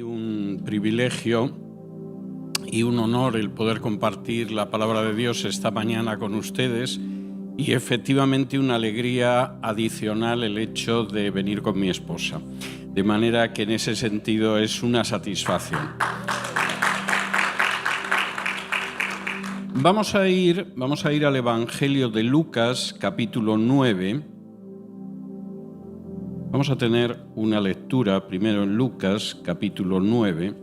Un privilegio y un honor el poder compartir la palabra de Dios esta mañana con ustedes y efectivamente una alegría adicional el hecho de venir con mi esposa. De manera que en ese sentido es una satisfacción. Vamos a ir al Evangelio de Lucas, capítulo 9. Vamos a tener una lectura primero en Lucas, capítulo 9.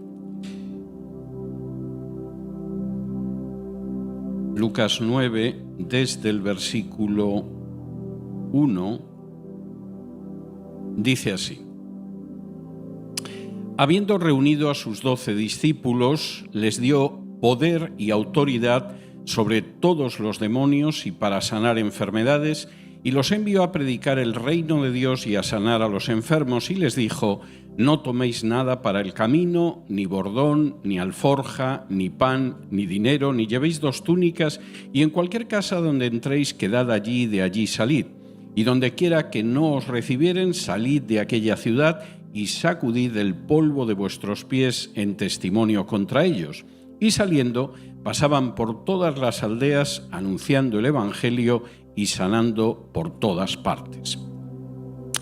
Lucas 9, desde el versículo 1, dice así: Habiendo reunido a sus 12 discípulos, les dio poder y autoridad sobre todos los demonios y para sanar enfermedades, y los envió a predicar el reino de Dios y a sanar a los enfermos, y les dijo: No toméis nada para el camino, ni bordón, ni alforja, ni pan, ni dinero, ni llevéis 2 túnicas, y en cualquier casa donde entréis, quedad allí y de allí salid. Y donde quiera que no os recibieren, salid de aquella ciudad y sacudid el polvo de vuestros pies en testimonio contra ellos. Y saliendo, pasaban por todas las aldeas, anunciando el evangelio y sanando por todas partes.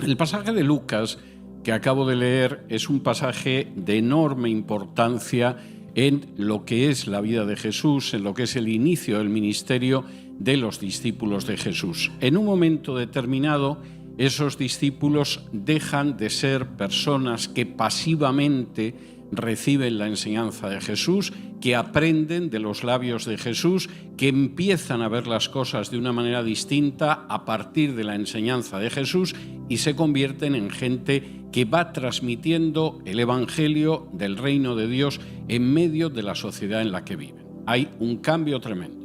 El pasaje de Lucas que acabo de leer es un pasaje de enorme importancia en lo que es la vida de Jesús, en lo que es el inicio del ministerio de los discípulos de Jesús. En un momento determinado, esos discípulos dejan de ser personas que pasivamente reciben la enseñanza de Jesús, que aprenden de los labios de Jesús, que empiezan a ver las cosas de una manera distinta a partir de la enseñanza de Jesús y se convierten en gente que va transmitiendo el evangelio del reino de Dios en medio de la sociedad en la que viven. Hay un cambio tremendo.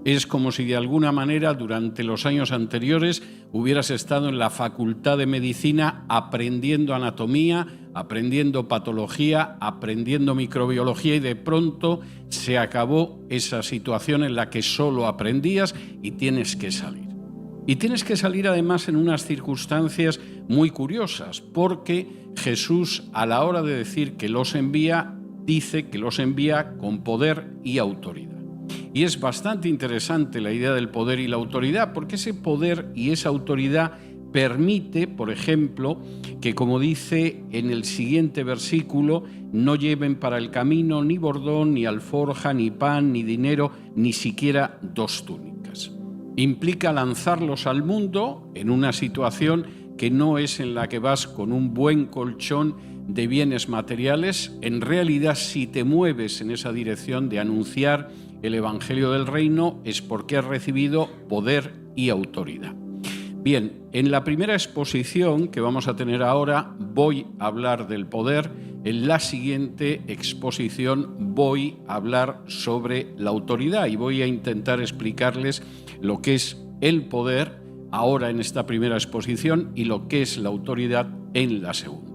Es como si de alguna manera durante los años anteriores hubieras estado en la facultad de medicina aprendiendo anatomía, aprendiendo patología, aprendiendo microbiología, y de pronto se acabó esa situación en la que solo aprendías y tienes que salir. Y tienes que salir además en unas circunstancias muy curiosas, porque Jesús, a la hora de decir que los envía, dice que los envía con poder y autoridad. Y es bastante interesante la idea del poder y la autoridad, porque ese poder y esa autoridad permite, por ejemplo, que, como dice en el siguiente versículo, no lleven para el camino ni bordón, ni alforja, ni pan, ni dinero, ni siquiera 2 túnicas. Implica lanzarlos al mundo en una situación que no es en la que vas con un buen colchón de bienes materiales. En realidad, si te mueves en esa dirección de anunciar el evangelio del reino, es porque has recibido poder y autoridad. Bien, en la primera exposición que vamos a tener ahora voy a hablar del poder. En la siguiente exposición voy a hablar sobre la autoridad y voy a intentar explicarles lo que es el poder ahora en esta primera exposición y lo que es la autoridad en la segunda.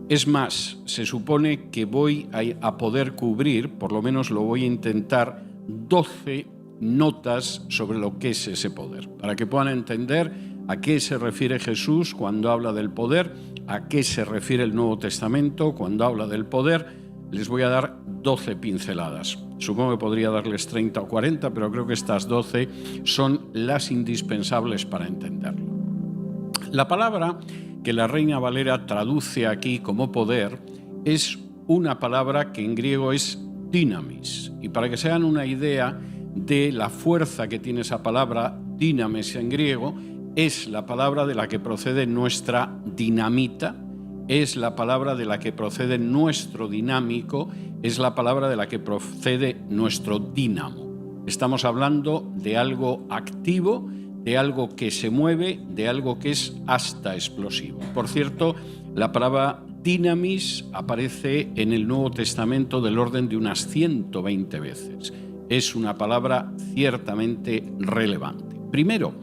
Es más, se supone que voy a poder cubrir, por lo menos lo voy a intentar, 12 notas sobre lo que es ese poder, para que puedan entender a qué se refiere Jesús cuando habla del poder, a qué se refiere el Nuevo Testamento cuando habla del poder. Les voy a dar 12 pinceladas. Supongo que podría darles 30 o 40, pero creo que estas 12 son las indispensables para entenderlo. La palabra que la Reina Valera traduce aquí como poder es una palabra que en griego es dynamis. Y para que se hagan una idea de la fuerza que tiene esa palabra, dynamis en griego, es la palabra de la que procede nuestra dinamita, es la palabra de la que procede nuestro dinámico, es la palabra de la que procede nuestro dínamo. Estamos hablando de algo activo, de algo que se mueve, de algo que es hasta explosivo. Por cierto, la palabra dynamis aparece en el Nuevo Testamento del orden de unas 120 veces. Es una palabra ciertamente relevante. Primero,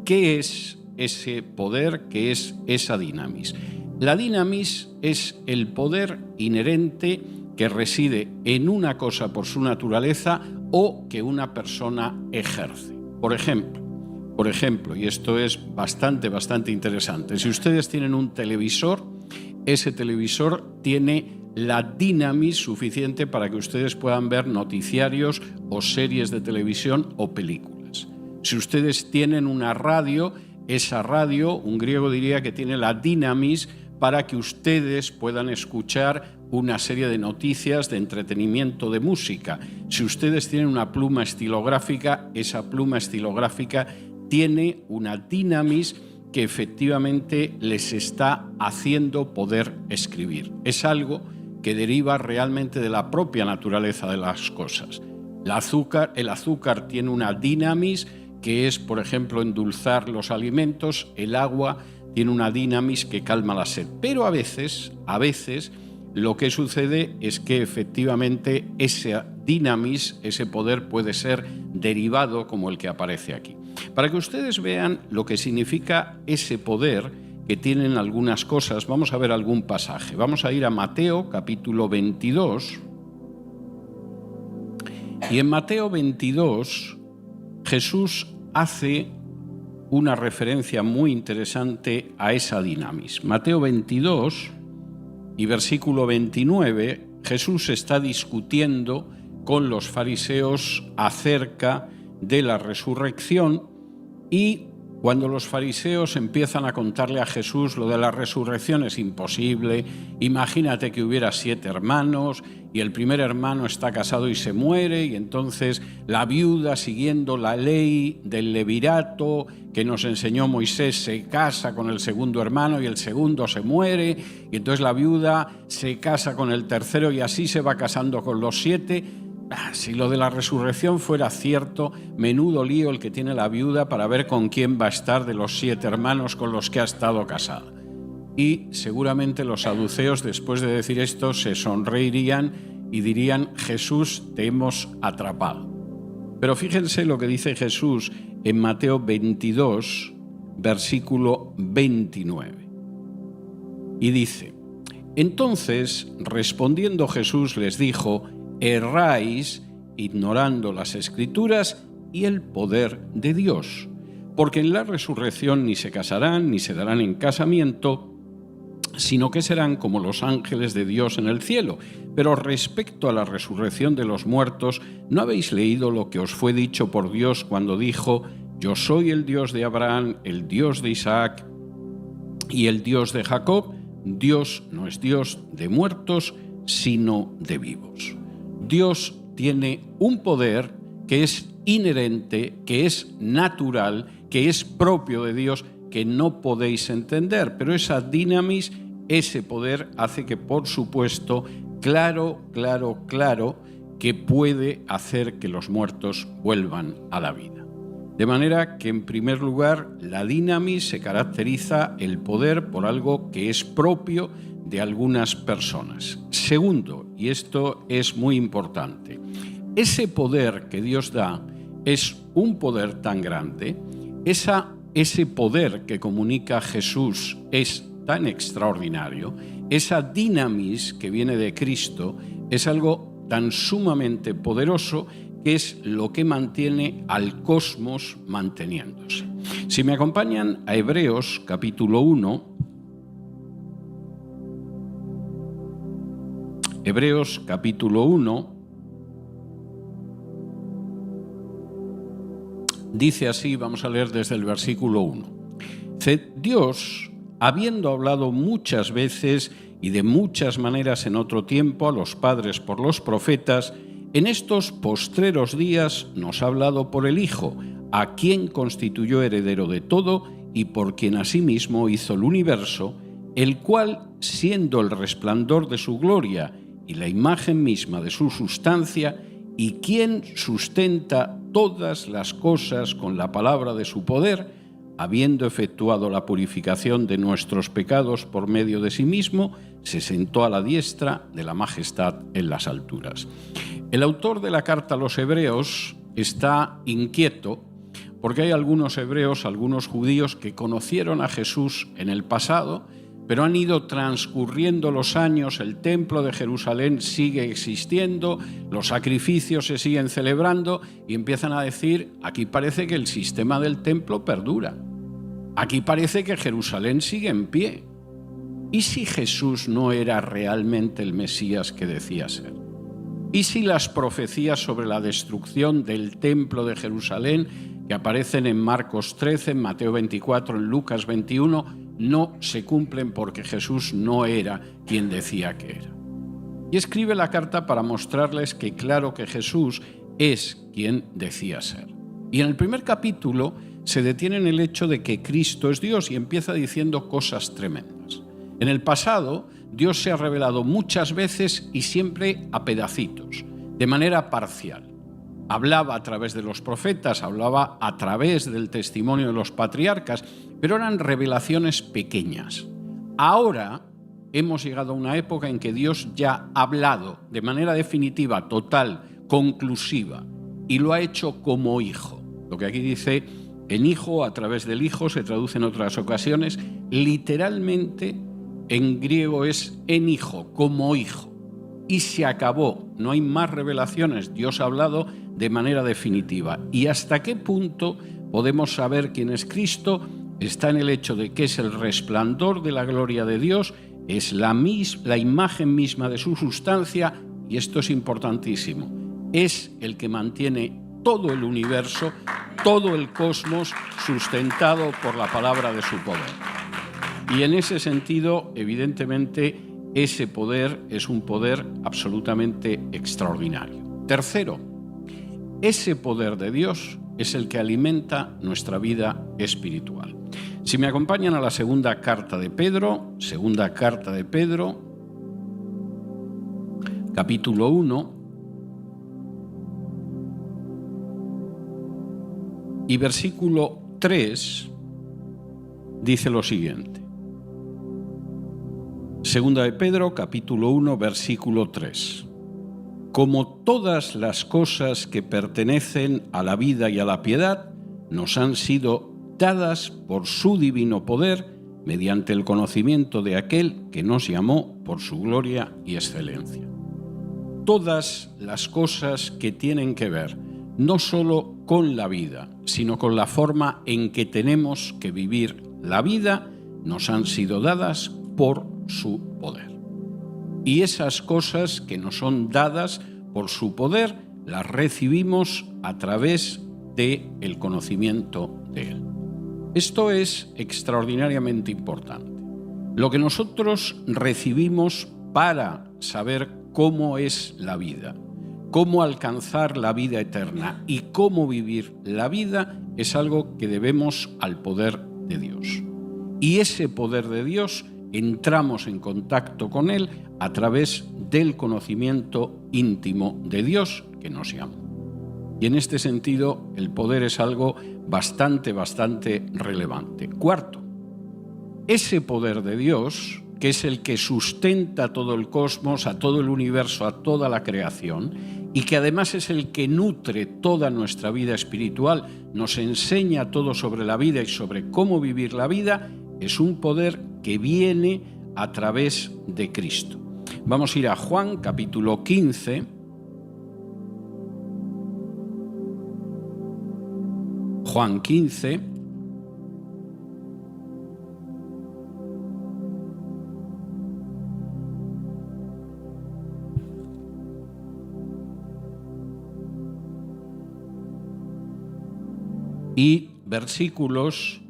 ¿qué es ese poder? ¿Qué es esa dynamis? La dynamis es el poder inherente que reside en una cosa por su naturaleza o que una persona ejerce. Por ejemplo, y esto es bastante interesante, si ustedes tienen un televisor, ese televisor tiene la dinamis suficiente para que ustedes puedan ver noticiarios o series de televisión o películas. Si ustedes tienen una radio, esa radio, un griego diría que tiene la dinamis para que ustedes puedan escuchar una serie de noticias, de entretenimiento, de música. Si ustedes tienen una pluma estilográfica, esa pluma estilográfica tiene una dinamis que efectivamente les está haciendo poder escribir. Es algo que deriva realmente de la propia naturaleza de las cosas. El azúcar tiene una dinamis que es, por ejemplo, endulzar los alimentos. El agua tiene una dinamis que calma la sed. Pero a veces, lo que sucede es que efectivamente esa dinamis, ese poder puede ser derivado como el que aparece aquí. Para que ustedes vean lo que significa ese poder que tienen algunas cosas, vamos a ver algún pasaje. Vamos a ir a Mateo, capítulo 22. Y en Mateo 22, Jesús hace una referencia muy interesante a esa dinamis. Mateo 22 y versículo 29, Jesús está discutiendo con los fariseos acerca de la resurrección, y cuando los fariseos empiezan a contarle a Jesús lo de la resurrección es imposible, imagínate que hubiera 7 hermanos y el primer hermano está casado y se muere, y entonces la viuda, siguiendo la ley del levirato que nos enseñó Moisés, se casa con el segundo hermano y el segundo se muere, y entonces la viuda se casa con el tercero y así se va casando con los 7. Si lo de la resurrección fuera cierto, menudo lío el que tiene la viuda para ver con quién va a estar de los 7 hermanos con los que ha estado casada. Y seguramente los saduceos, después de decir esto, se sonreirían y dirían: Jesús, te hemos atrapado. Pero fíjense lo que dice Jesús en Mateo 22, versículo 29. Y dice: entonces, respondiendo Jesús, les dijo: erráis ignorando las Escrituras y el poder de Dios, porque en la resurrección ni se casarán ni se darán en casamiento, sino que serán como los ángeles de Dios en el cielo. Pero respecto a la resurrección de los muertos, ¿no habéis leído lo que os fue dicho por Dios cuando dijo: yo soy el Dios de Abraham, el Dios de Isaac y el Dios de Jacob? Dios no es Dios de muertos, sino de vivos. Dios tiene un poder que es inherente, que es natural, que es propio de Dios, que no podéis entender, pero esa dinamis, ese poder hace que, por supuesto, claro, que puede hacer que los muertos vuelvan a la vida. De manera que, en primer lugar, la dinamis se caracteriza el poder por algo que es propio de algunas personas. Segundo, y esto es muy importante, ese poder que Dios da es un poder tan grande, ese poder que comunica Jesús es tan extraordinario, esa dinamis que viene de Cristo es algo tan sumamente poderoso que es lo que mantiene al cosmos manteniéndose. Si me acompañan a Hebreos capítulo 1, Hebreos capítulo 1, dice así, vamos a leer desde el versículo 1. Dios, habiendo hablado muchas veces y de muchas maneras en otro tiempo a los padres por los profetas, en estos postreros días nos ha hablado por el Hijo, a quien constituyó heredero de todo y por quien asimismo hizo el universo, el cual, siendo el resplandor de su gloria y la imagen misma de su sustancia, y quien sustenta todas las cosas con la palabra de su poder, habiendo efectuado la purificación de nuestros pecados por medio de sí mismo, se sentó a la diestra de la majestad en las alturas. El autor de la carta a los hebreos está inquieto porque hay algunos hebreos, algunos judíos que conocieron a Jesús en el pasado, pero han ido transcurriendo los años, el templo de Jerusalén sigue existiendo, los sacrificios se siguen celebrando y empiezan a decir: aquí parece que el sistema del templo perdura, aquí parece que Jerusalén sigue en pie. ¿Y si Jesús no era realmente el Mesías que decía ser? ¿Y si las profecías sobre la destrucción del templo de Jerusalén, que aparecen en Marcos 13, en Mateo 24, en Lucas 21, no se cumplen porque Jesús no era quien decía que era? Y escribe la carta para mostrarles que claro que Jesús es quien decía ser. Y en el primer capítulo se detiene en el hecho de que Cristo es Dios y empieza diciendo cosas tremendas. En el pasado, Dios se ha revelado muchas veces y siempre a pedacitos, de manera parcial. Hablaba a través de los profetas, hablaba a través del testimonio de los patriarcas, pero eran revelaciones pequeñas. Ahora hemos llegado a una época en que Dios ya ha hablado de manera definitiva, total, conclusiva, y lo ha hecho como hijo. Lo que aquí dice en hijo, a través del hijo, se traduce en otras ocasiones, literalmente en griego es en hijo, como hijo. Y se acabó, no hay más revelaciones, Dios ha hablado de manera definitiva. ¿Y hasta qué punto podemos saber quién es Cristo? Está en el hecho de que es el resplandor de la gloria de Dios, es la imagen misma de su sustancia, y esto es importantísimo, es el que mantiene todo el universo, todo el cosmos, sustentado por la palabra de su poder. Y en ese sentido, evidentemente, ese poder es un poder absolutamente extraordinario. Tercero, ese poder de Dios es el que alimenta nuestra vida espiritual. Si me acompañan a la segunda carta de Pedro, capítulo 1, y versículo 3, dice lo siguiente. Segunda de Pedro, capítulo 1, versículo 3. Como todas las cosas que pertenecen a la vida y a la piedad nos han sido dadas por su divino poder mediante el conocimiento de aquel que nos llamó por su gloria y excelencia. Todas las cosas que tienen que ver no solo con la vida, sino con la forma en que tenemos que vivir la vida, nos han sido dadas por su poder. Y esas cosas que nos son dadas por su poder, las recibimos a través del conocimiento de Él. Esto es extraordinariamente importante. Lo que nosotros recibimos para saber cómo es la vida, cómo alcanzar la vida eterna y cómo vivir la vida es algo que debemos al poder de Dios. Y ese poder de Dios entramos en contacto con Él a través del conocimiento íntimo de Dios que nos llama. Y en este sentido, el poder es algo bastante relevante. Cuarto, ese poder de Dios, que es el que sustenta todo el cosmos, a todo el universo, a toda la creación, y que además es el que nutre toda nuestra vida espiritual, nos enseña todo sobre la vida y sobre cómo vivir la vida, es un poder que viene a través de Cristo. Vamos a ir a Juan, capítulo 15. Juan 15. Y versículos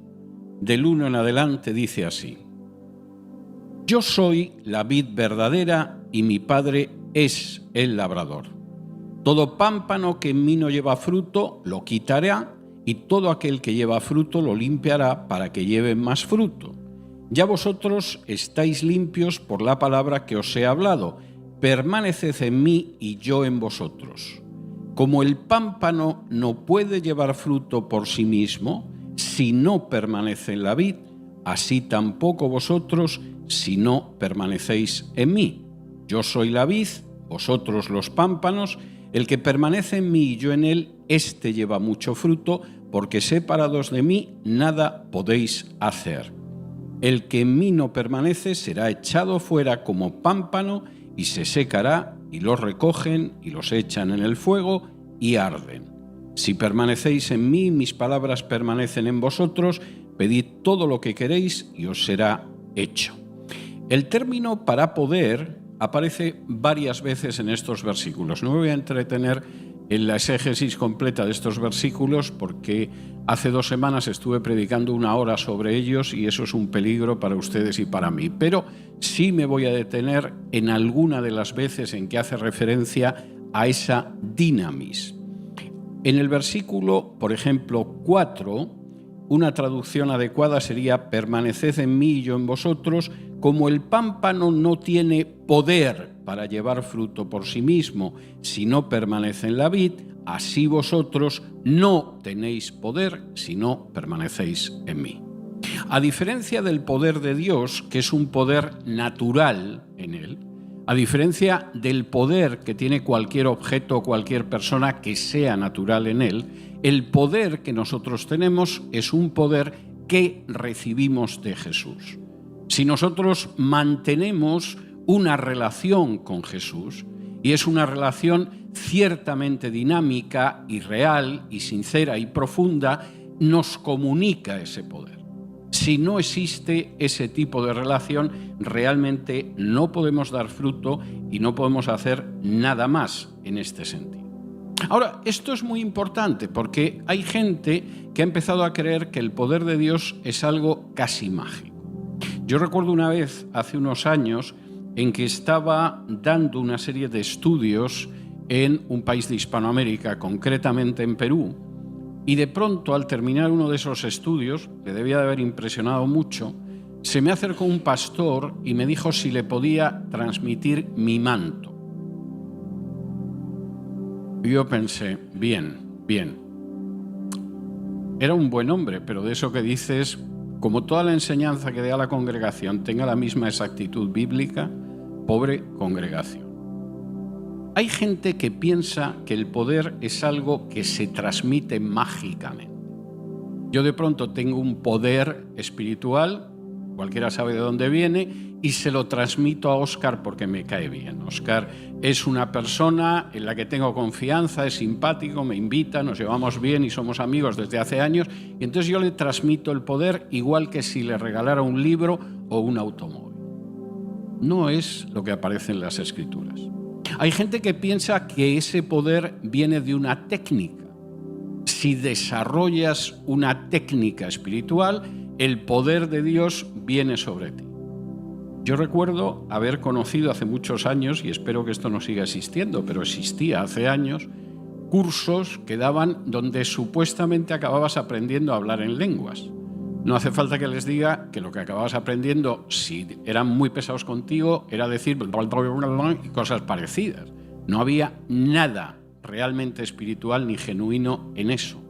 del 1 en adelante dice así: Yo soy la vid verdadera y mi Padre es el labrador. Todo pámpano que en mí no lleva fruto lo quitará, y todo aquel que lleva fruto lo limpiará para que lleve más fruto. Ya vosotros estáis limpios por la palabra que os he hablado. Permaneced en mí y yo en vosotros. Como el pámpano no puede llevar fruto por sí mismo si no permanece en la vid, así tampoco vosotros si no permanecéis en mí. Yo soy la vid, vosotros los pámpanos. El que permanece en mí y yo en él, éste lleva mucho fruto, porque separados de mí nada podéis hacer. El que en mí no permanece será echado fuera como pámpano y se secará, y los recogen y los echan en el fuego y arden. Si permanecéis en mí, mis palabras permanecen en vosotros, pedid todo lo que queréis y os será hecho. El término para poder aparece varias veces en estos versículos. No me voy a entretener en la exégesis completa de estos versículos porque hace 2 semanas estuve predicando 1 hora sobre ellos y eso es un peligro para ustedes y para mí. Pero sí me voy a detener en alguna de las veces en que hace referencia a esa dinamis. En el versículo, por ejemplo, 4, una traducción adecuada sería: permaneced en mí y yo en vosotros, como el pámpano no tiene poder para llevar fruto por sí mismo si no permanece en la vid, así vosotros no tenéis poder si no permanecéis en mí. A diferencia del poder de Dios, que es un poder natural en él, a diferencia del poder que tiene cualquier objeto o cualquier persona que sea natural en él, el poder que nosotros tenemos es un poder que recibimos de Jesús. Si nosotros mantenemos una relación con Jesús, y es una relación ciertamente dinámica y real y sincera y profunda, nos comunica ese poder. Si no existe ese tipo de relación, realmente no podemos dar fruto y no podemos hacer nada más en este sentido. Ahora, esto es muy importante porque hay gente que ha empezado a creer que el poder de Dios es algo casi mágico. Yo recuerdo una vez, hace unos años, en que estaba dando una serie de estudios en un país de Hispanoamérica, concretamente en Perú, y de pronto, al terminar uno de esos estudios, le debía de haber impresionado mucho, se me acercó un pastor y me dijo si le podía transmitir mi manto. Y yo pensé, bien. Era un buen hombre, pero de eso que dices, como toda la enseñanza que dé a la congregación tenga la misma exactitud bíblica, pobre congregación. Hay gente que piensa que el poder es algo que se transmite mágicamente. Yo de pronto tengo un poder espiritual, cualquiera sabe de dónde viene, y se lo transmito a Óscar porque me cae bien. Óscar es una persona en la que tengo confianza, es simpático, me invita, nos llevamos bien y somos amigos desde hace años, y entonces yo le transmito el poder igual que si le regalara un libro o un automóvil. No es lo que aparece en las Escrituras. Hay gente que piensa que ese poder viene de una técnica. Si desarrollas una técnica espiritual, el poder de Dios viene sobre ti. Yo recuerdo haber conocido hace muchos años, y espero que esto no siga existiendo, pero existía hace años, cursos que daban donde supuestamente acababas aprendiendo a hablar en lenguas. No hace falta que les diga que lo que acababas aprendiendo, si eran muy pesados contigo, era decir y cosas parecidas. No había nada realmente espiritual ni genuino en eso,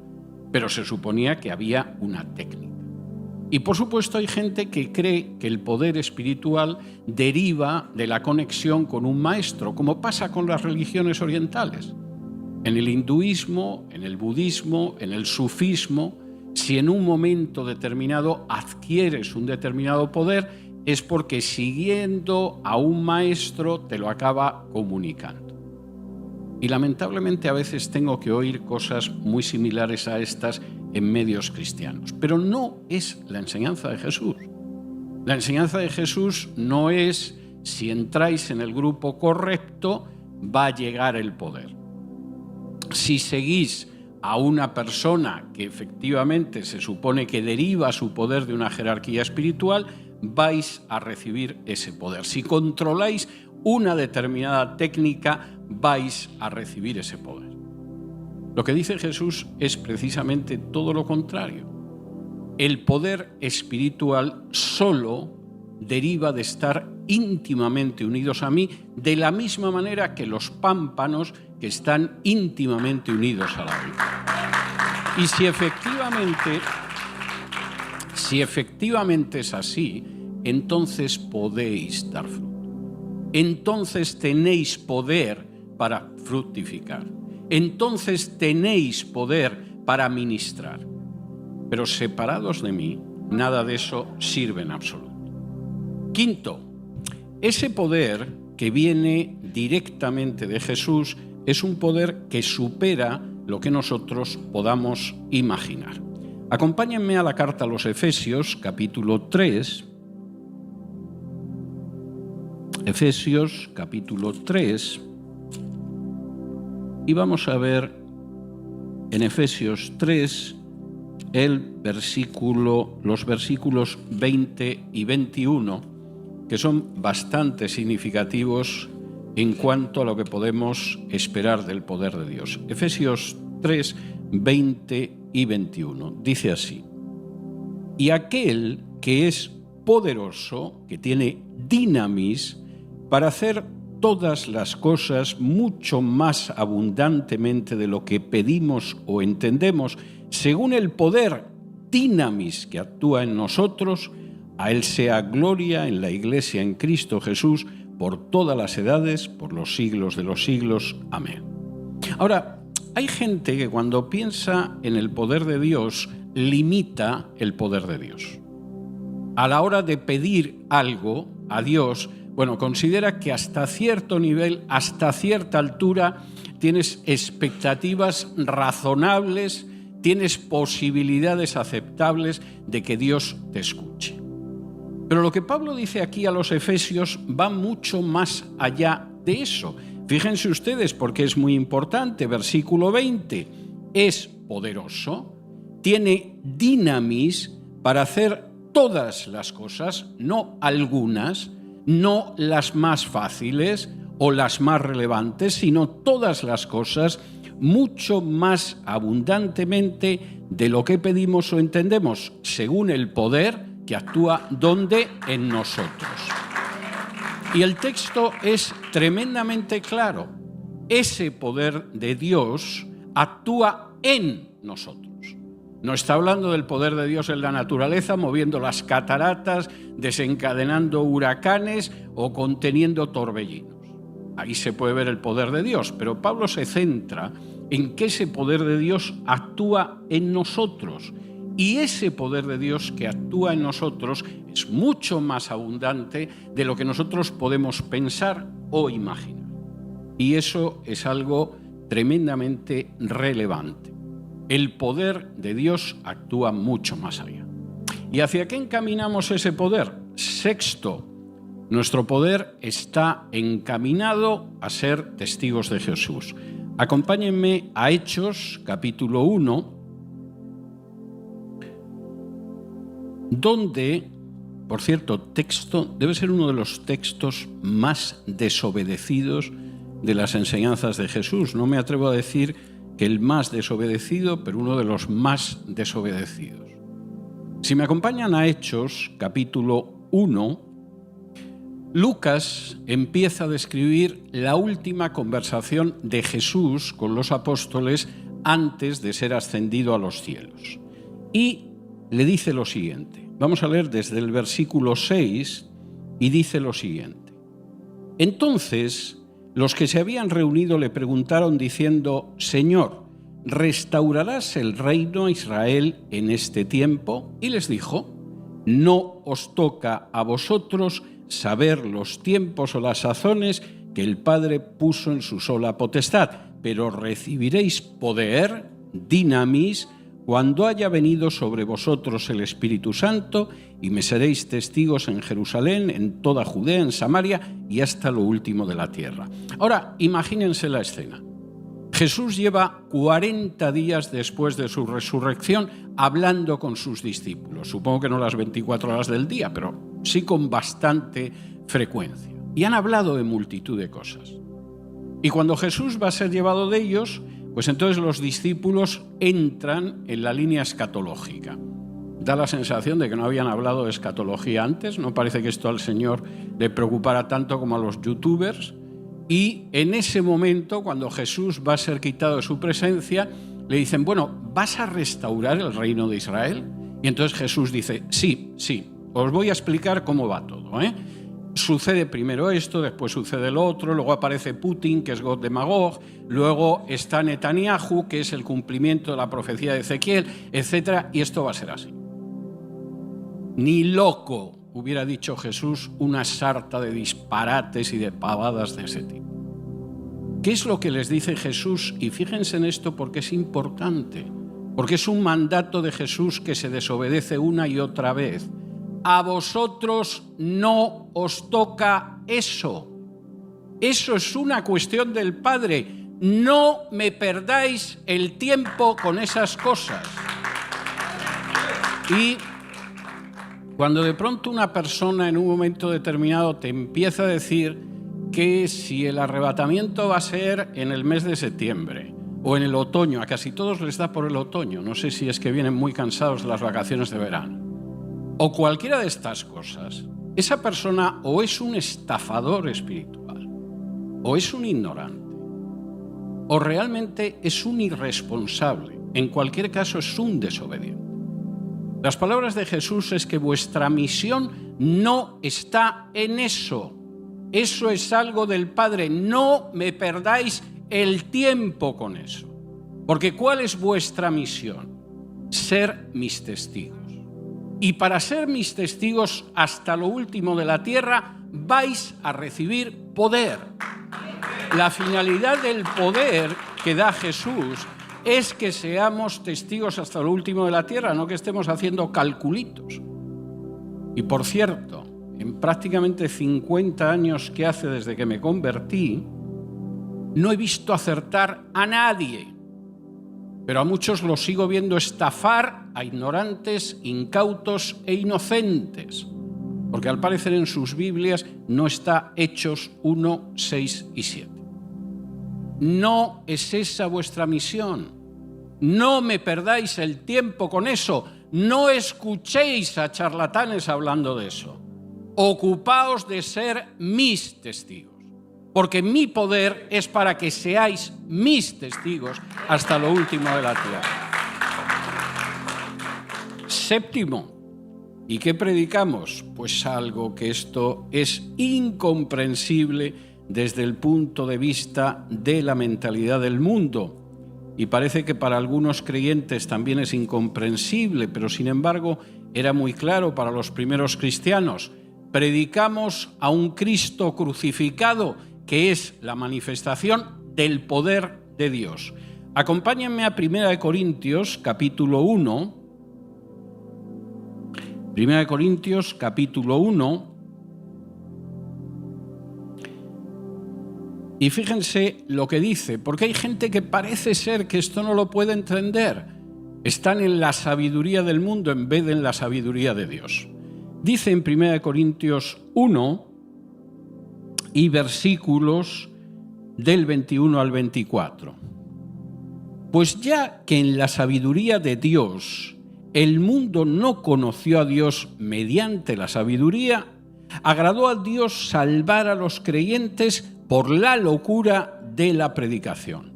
pero se suponía que había una técnica. Y por supuesto hay gente que cree que el poder espiritual deriva de la conexión con un maestro, como pasa con las religiones orientales. En el hinduismo, en el budismo, en el sufismo, si en un momento determinado adquieres un determinado poder, es porque siguiendo a un maestro te lo acaba comunicando. Y lamentablemente a veces tengo que oír cosas muy similares a estas en medios cristianos. Pero no es la enseñanza de Jesús. La enseñanza de Jesús no es si entráis en el grupo correcto va a llegar el poder. Si seguís a una persona que efectivamente se supone que deriva su poder de una jerarquía espiritual, vais a recibir ese poder. Si controláis una determinada técnica, vais a recibir ese poder. Lo que dice Jesús es precisamente todo lo contrario. El poder espiritual solo deriva de estar íntimamente unidos a mí, de la misma manera que los pámpanos que están íntimamente unidos a la vid. Y si efectivamente es así, entonces podéis dar fruto. Entonces tenéis poder para fructificar. Entonces tenéis poder para ministrar. Pero separados de mí, nada de eso sirve en absoluto. Quinto, ese poder que viene directamente de Jesús es un poder que supera lo que nosotros podamos imaginar. Acompáñenme a la carta a los Efesios, capítulo 3. Efesios capítulo 3, y vamos a ver en Efesios 3 los versículos 20 y 21, que son bastante significativos en cuanto a lo que podemos esperar del poder de Dios. Efesios 3, 20 y 21. Dice así: y aquel que es poderoso, que tiene dinamis, para hacer todas las cosas mucho más abundantemente de lo que pedimos o entendemos, según el poder dinamis que actúa en nosotros, a Él sea gloria en la Iglesia en Cristo Jesús, por todas las edades, por los siglos de los siglos. Amén. Ahora, hay gente que cuando piensa en el poder de Dios, limita el poder de Dios. A la hora de pedir algo a Dios, considera que hasta cierto nivel, hasta cierta altura, tienes expectativas razonables, tienes posibilidades aceptables de que Dios te escuche. Pero lo que Pablo dice aquí a los efesios va mucho más allá de eso. Fíjense ustedes, porque es muy importante. Versículo 20, es poderoso, tiene dinamis para hacer todas las cosas, no algunas, no las más fáciles o las más relevantes, sino todas las cosas mucho más abundantemente de lo que pedimos o entendemos, según el poder que actúa ¿dónde? En nosotros. Y el texto es tremendamente claro. Ese poder de Dios actúa en nosotros. No está hablando del poder de Dios en la naturaleza, moviendo las cataratas, desencadenando huracanes o conteniendo torbellinos. Ahí se puede ver el poder de Dios, pero Pablo se centra en que ese poder de Dios actúa en nosotros. Y ese poder de Dios que actúa en nosotros es mucho más abundante de lo que nosotros podemos pensar o imaginar. Y eso es algo tremendamente relevante. El poder de Dios actúa mucho más allá. ¿Y hacia qué encaminamos ese poder? Sexto, nuestro poder está encaminado a ser testigos de Jesús. Acompáñenme a Hechos, capítulo 1, donde, por cierto, texto debe ser uno de los textos más desobedecidos de las enseñanzas de Jesús. No me atrevo a decir que el más desobedecido, pero uno de los más desobedecidos. Si me acompañan a Hechos, capítulo 1, Lucas empieza a describir la última conversación de Jesús con los apóstoles antes de ser ascendido a los cielos. Y le dice lo siguiente. Vamos a leer desde el versículo 6 y dice lo siguiente. Entonces, los que se habían reunido le preguntaron diciendo: Señor, ¿restaurarás el reino a Israel en este tiempo? Y les dijo: no os toca a vosotros saber los tiempos o las sazones que el Padre puso en su sola potestad, pero recibiréis poder, dinamis, cuando haya venido sobre vosotros el Espíritu Santo, y me seréis testigos en Jerusalén, en toda Judea, en Samaria y hasta lo último de la tierra. Ahora, imagínense la escena. Jesús lleva 40 días después de su resurrección hablando con sus discípulos. Supongo que no las 24 horas del día, pero sí con bastante frecuencia. Y han hablado de multitud de cosas. Y cuando Jesús va a ser llevado de ellos, pues entonces los discípulos entran en la línea escatológica. Da la sensación de que no habían hablado de escatología antes. No parece que esto al Señor le preocupara tanto como a los youtubers. Y en ese momento, cuando Jesús va a ser quitado de su presencia, le dicen: bueno, ¿vas a restaurar el reino de Israel? Y entonces Jesús dice: sí, os voy a explicar cómo va todo, Sucede primero esto, después sucede lo otro, luego aparece Putin, que es Gog de Magog, luego está Netanyahu, que es el cumplimiento de la profecía de Ezequiel, etc. Y esto va a ser así. Ni loco hubiera dicho Jesús una sarta de disparates y de pavadas de ese tipo. ¿Qué es lo que les dice Jesús? Y fíjense en esto porque es importante, porque es un mandato de Jesús que se desobedece una y otra vez. A vosotros no os toca eso. Eso es una cuestión del Padre. No me perdáis el tiempo con esas cosas. Y cuando de pronto una persona en un momento determinado te empieza a decir que si el arrebatamiento va a ser en el mes de septiembre o en el otoño, a casi todos les da por el otoño, no sé si es que vienen muy cansados de las vacaciones de verano, o cualquiera de estas cosas, esa persona o es un estafador espiritual, o es un ignorante, o realmente es un irresponsable. En cualquier caso, es un desobediente. Las palabras de Jesús es que vuestra misión no está en eso. Eso es algo del Padre. No me perdáis el tiempo con eso. Porque ¿cuál es vuestra misión? Ser mis testigos. Y para ser mis testigos hasta lo último de la tierra, vais a recibir poder. La finalidad del poder que da Jesús es que seamos testigos hasta lo último de la tierra, no que estemos haciendo calculitos. Y por cierto, en prácticamente 50 años que hace desde que me convertí, no he visto acertar a nadie, pero a muchos los sigo viendo estafar a ignorantes, incautos e inocentes, porque al parecer en sus Biblias no está Hechos 1, 6 y 7. No es esa vuestra misión. No me perdáis el tiempo con eso. No escuchéis a charlatanes hablando de eso. Ocupaos de ser mis testigos, porque mi poder es para que seáis mis testigos hasta lo último de la tierra. Séptimo, ¿y qué predicamos? Pues algo que esto es incomprensible desde el punto de vista de la mentalidad del mundo. Y parece que para algunos creyentes también es incomprensible, pero sin embargo era muy claro para los primeros cristianos. Predicamos a un Cristo crucificado, que es la manifestación del poder de Dios. Acompáñenme a 1 Corintios, capítulo 1. 1 Corintios, capítulo 1. Y fíjense lo que dice, porque hay gente que parece ser que esto no lo puede entender. Están en la sabiduría del mundo en vez de en la sabiduría de Dios. Dice en 1 Corintios 1 y versículos del 21 al 24. Pues ya que en la sabiduría de Dios el mundo no conoció a Dios mediante la sabiduría, agradó a Dios salvar a los creyentes por la locura de la predicación.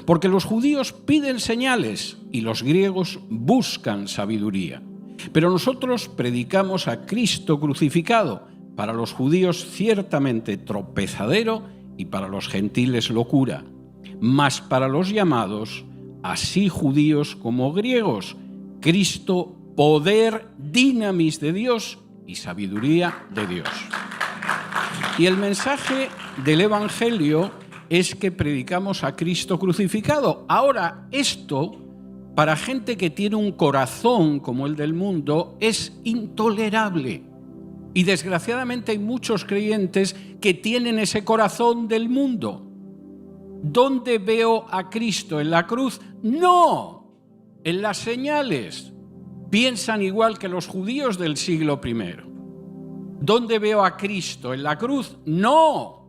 Porque los judíos piden señales y los griegos buscan sabiduría. Pero nosotros predicamos a Cristo crucificado, para los judíos ciertamente tropezadero y para los gentiles locura. Mas para los llamados, así judíos como griegos, Cristo poder dinamis de Dios y sabiduría de Dios. Y el mensaje del Evangelio es que predicamos a Cristo crucificado. Ahora, esto, para gente que tiene un corazón como el del mundo, es intolerable. Y desgraciadamente hay muchos creyentes que tienen ese corazón del mundo. ¿Dónde veo a Cristo? ¿En la cruz? ¡No! En las señales. Piensan igual que los judíos del siglo I. ¿Dónde veo a Cristo? ¿En la cruz? ¡No!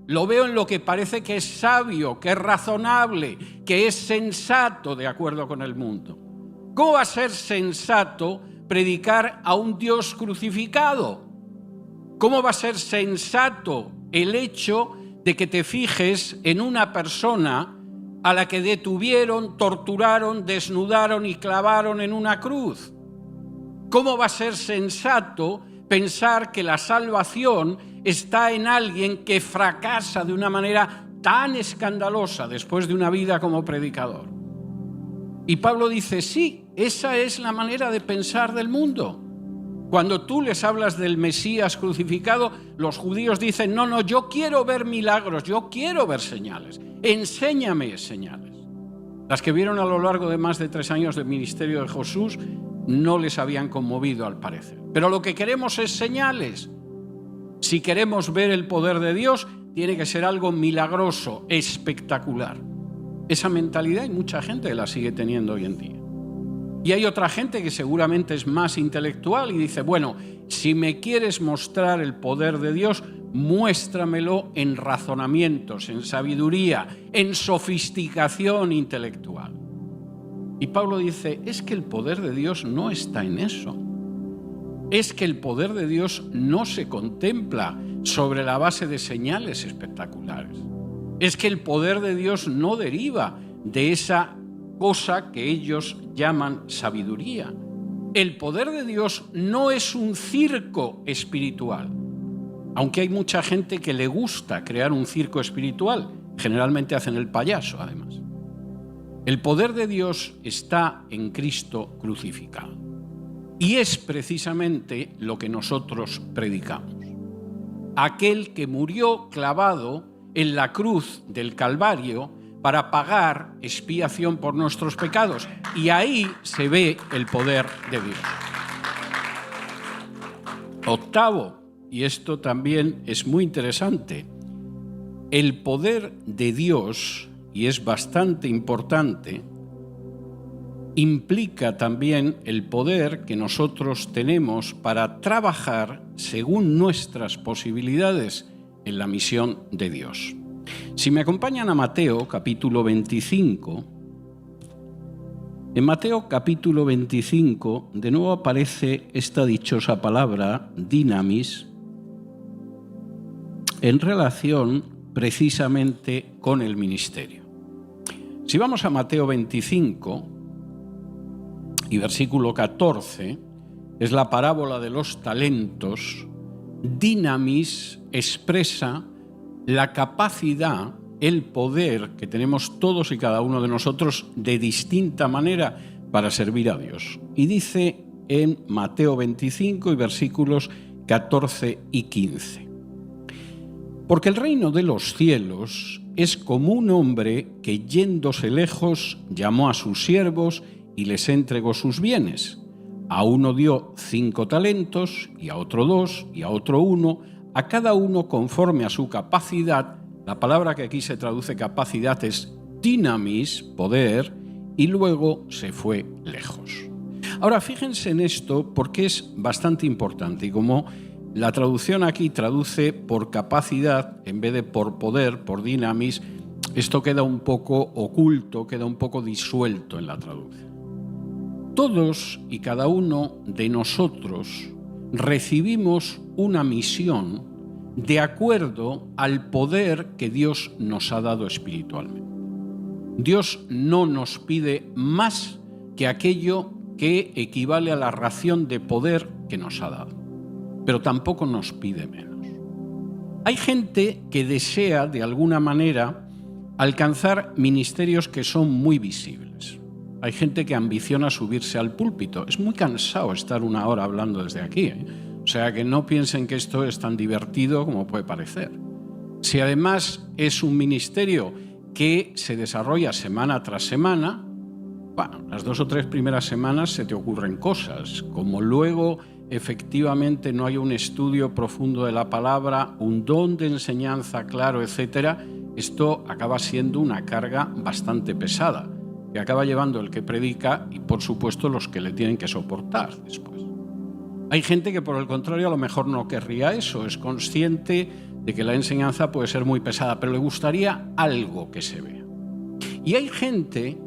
Lo veo en lo que parece que es sabio, que es razonable, que es sensato de acuerdo con el mundo. ¿Cómo va a ser sensato predicar a un Dios crucificado? ¿Cómo va a ser sensato el hecho de que te fijes en una persona a la que detuvieron, torturaron, desnudaron y clavaron en una cruz? ¿Cómo va a ser sensato pensar que la salvación está en alguien que fracasa de una manera tan escandalosa después de una vida como predicador? Y Pablo dice, sí, esa es la manera de pensar del mundo. Cuando tú les hablas del Mesías crucificado, los judíos dicen, no, yo quiero ver milagros, yo quiero ver señales, enséñame señales. Las que vieron a lo largo de más de 3 años de ministerio de Jesús no les habían conmovido al parecer. Pero lo que queremos es señales. Si queremos ver el poder de Dios, tiene que ser algo milagroso, espectacular. Esa mentalidad hay mucha gente que la sigue teniendo hoy en día. Y hay otra gente que seguramente es más intelectual y dice, bueno, si me quieres mostrar el poder de Dios, muéstramelo en razonamientos, en sabiduría, en sofisticación intelectual. Y Pablo dice, es que el poder de Dios no está en eso. Es que el poder de Dios no se contempla sobre la base de señales espectaculares. Es que el poder de Dios no deriva de esa cosa que ellos llaman sabiduría. El poder de Dios no es un circo espiritual, aunque hay mucha gente que le gusta crear un circo espiritual. Generalmente hacen el payaso, además. El poder de Dios está en Cristo crucificado. Y es precisamente lo que nosotros predicamos. Aquel que murió clavado en la cruz del Calvario para pagar expiación por nuestros pecados. Y ahí se ve el poder de Dios. Octavo, y esto también es muy interesante, el poder de Dios, y es bastante importante, implica también el poder que nosotros tenemos para trabajar según nuestras posibilidades en la misión de Dios. Si me acompañan a Mateo, capítulo 25, en Mateo capítulo 25 de nuevo aparece esta dichosa palabra, dinamis, en relación precisamente con el ministerio. Si vamos a Mateo 25 y versículo 14, es la parábola de los talentos. Dinamis expresa la capacidad, el poder que tenemos todos y cada uno de nosotros de distinta manera para servir a Dios. Y dice en Mateo 25 y versículos 14 y 15. Porque el reino de los cielos es como un hombre que yéndose lejos llamó a sus siervos y les entregó sus bienes. A uno dio 5 talentos, y a otro 2, y a otro 1, a cada uno conforme a su capacidad. La palabra que aquí se traduce capacidad es dinamis, poder, y luego se fue lejos. Ahora, fíjense en esto porque es bastante importante, y como la traducción aquí traduce por capacidad en vez de por poder, por dinamis, esto queda un poco oculto, queda un poco disuelto en la traducción. Todos y cada uno de nosotros recibimos una misión de acuerdo al poder que Dios nos ha dado espiritualmente. Dios no nos pide más que aquello que equivale a la ración de poder que nos ha dado, pero tampoco nos pide menos. Hay gente que desea, de alguna manera, alcanzar ministerios que son muy visibles. Hay gente que ambiciona subirse al púlpito. Es muy cansado estar 1 hora hablando desde aquí, ¿eh? O sea, que no piensen que esto es tan divertido como puede parecer. Si además es un ministerio que se desarrolla semana tras semana, bueno, las 2 o 3 primeras semanas se te ocurren cosas, como luego efectivamente no hay un estudio profundo de la palabra, un don de enseñanza claro, etcétera, esto acaba siendo una carga bastante pesada, que acaba llevando el que predica y, por supuesto, los que le tienen que soportar después. Hay gente que, por el contrario, a lo mejor no querría eso, es consciente de que la enseñanza puede ser muy pesada, pero le gustaría algo que se vea. Y hay gente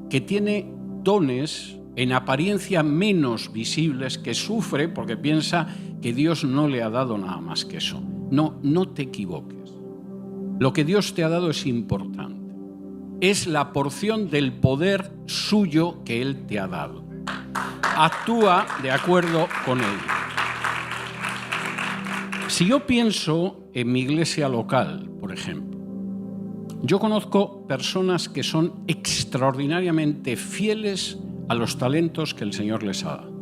que tiene dones en apariencia menos visibles, que sufre porque piensa que Dios no le ha dado nada más que eso. No te equivoques. Lo que Dios te ha dado es importante. Es la porción del poder suyo que Él te ha dado. Actúa de acuerdo con Él. Si yo pienso en mi iglesia local, por ejemplo, yo conozco personas que son extraordinariamente fieles a los talentos que el Señor les ha dado.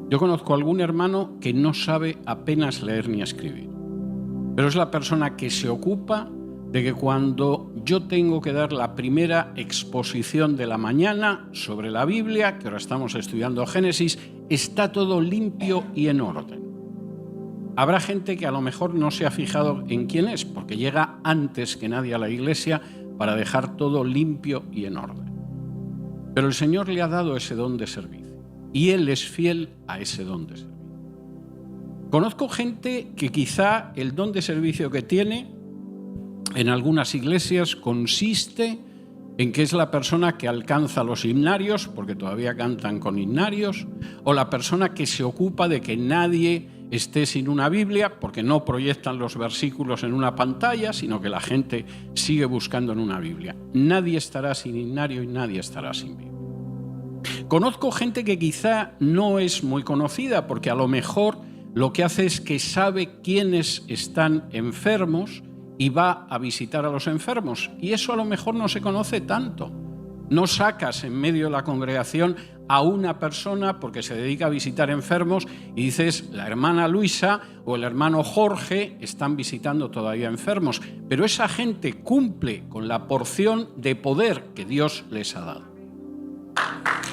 Yo conozco a algún hermano que no sabe apenas leer ni escribir, pero es la persona que se ocupa de que cuando yo tengo que dar la primera exposición de la mañana sobre la Biblia, que ahora estamos estudiando Génesis, está todo limpio y en orden. Habrá gente que a lo mejor no se ha fijado en quién es, porque llega antes que nadie a la iglesia para dejar todo limpio y en orden. Pero el Señor le ha dado ese don de servicio y Él es fiel a ese don de servicio. Conozco gente que quizá el don de servicio que tiene en algunas iglesias consiste en que es la persona que alcanza los himnarios, porque todavía cantan con himnarios, o la persona que se ocupa de que nadie esté sin una Biblia, porque no proyectan los versículos en una pantalla, sino que la gente sigue buscando en una Biblia. Nadie estará sin himnario y nadie estará sin Biblia. Conozco gente que quizá no es muy conocida, porque a lo mejor lo que hace es que sabe quiénes están enfermos y va a visitar a los enfermos. Y eso a lo mejor no se conoce tanto. No sacas en medio de la congregación a una persona porque se dedica a visitar enfermos y dices, la hermana Luisa o el hermano Jorge están visitando todavía enfermos. Pero esa gente cumple con la porción de poder que Dios les ha dado.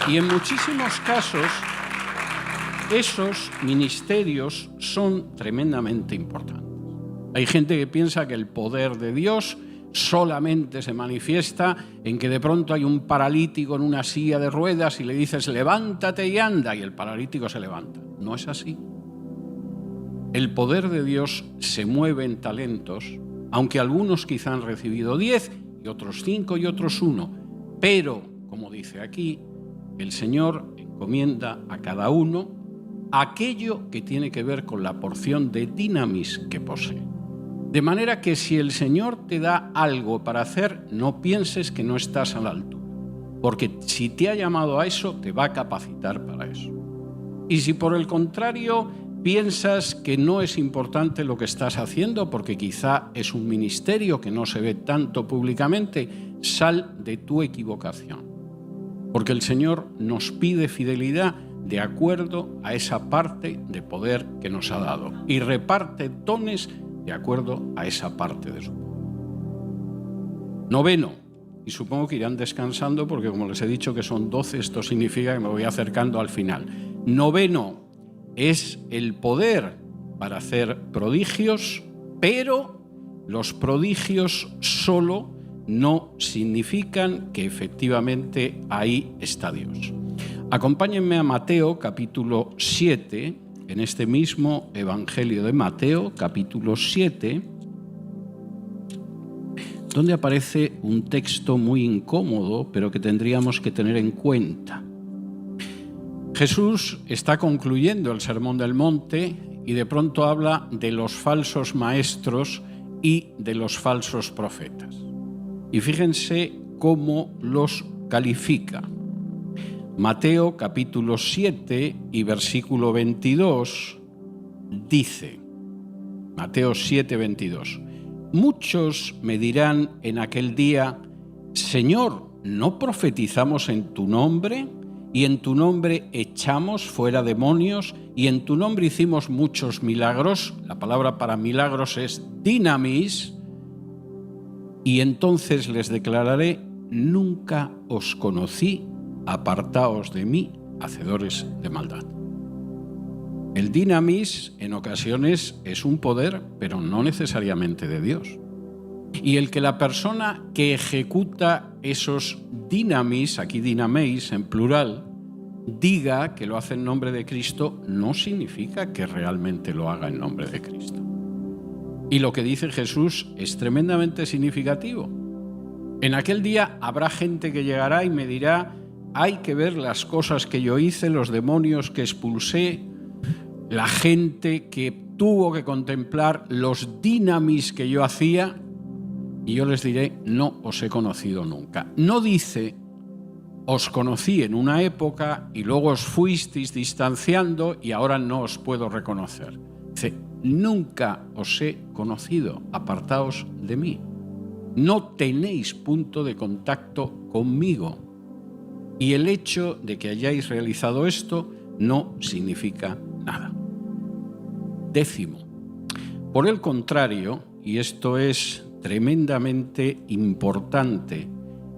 Y en muchísimos casos, esos ministerios son tremendamente importantes. Hay gente que piensa que el poder de Dios solamente se manifiesta en que de pronto hay un paralítico en una silla de ruedas y le dices levántate y anda y el paralítico se levanta. No es así. El poder de Dios se mueve en talentos, aunque algunos quizá han recibido 10 y otros 5 y otros 1, pero, como dice aquí, el Señor encomienda a cada uno aquello que tiene que ver con la porción de dinamis que posee. De manera que si el Señor te da algo para hacer, no pienses que no estás a la altura, porque si te ha llamado a eso, te va a capacitar para eso. Y si por el contrario piensas que no es importante lo que estás haciendo, porque quizá es un ministerio que no se ve tanto públicamente, sal de tu equivocación, porque el Señor nos pide fidelidad de acuerdo a esa parte de poder que nos ha dado y reparte dones de acuerdo a esa parte de su poder. 9, y supongo que irán descansando porque como les he dicho que son 12, esto significa que me voy acercando al final. 9 es el poder para hacer prodigios, pero los prodigios solo no significan que efectivamente ahí está Dios. Acompáñenme a Mateo capítulo 7, en este mismo Evangelio de Mateo, capítulo 7, donde aparece un texto muy incómodo, pero que tendríamos que tener en cuenta. Jesús está concluyendo el Sermón del Monte y de pronto habla de los falsos maestros y de los falsos profetas. Y fíjense cómo los califica. Mateo capítulo 7 y versículo 22 dice, Mateo 7, 22, muchos me dirán en aquel día, Señor, ¿no profetizamos en tu nombre? Y en tu nombre echamos fuera demonios y en tu nombre hicimos muchos milagros. La palabra para milagros es dinamis. Y entonces les declararé, nunca os conocí. Apartaos de mí, hacedores de maldad. El dinamis en ocasiones es un poder, pero no necesariamente de Dios. Y el que la persona que ejecuta esos dinamis, aquí dinameis en plural, diga que lo hace en nombre de Cristo, no significa que realmente lo haga en nombre de Cristo. Y lo que dice Jesús es tremendamente significativo. En aquel día habrá gente que llegará y me dirá, hay que ver las cosas que yo hice, los demonios que expulsé, la gente que tuvo que contemplar los dinamis que yo hacía, y yo les diré, no os he conocido nunca. No dice, os conocí en una época y luego os fuisteis distanciando y ahora no os puedo reconocer. Dice, nunca os he conocido, apartaos de mí. No tenéis punto de contacto conmigo. Y el hecho de que hayáis realizado esto no significa nada. 10. Por el contrario, y esto es tremendamente importante,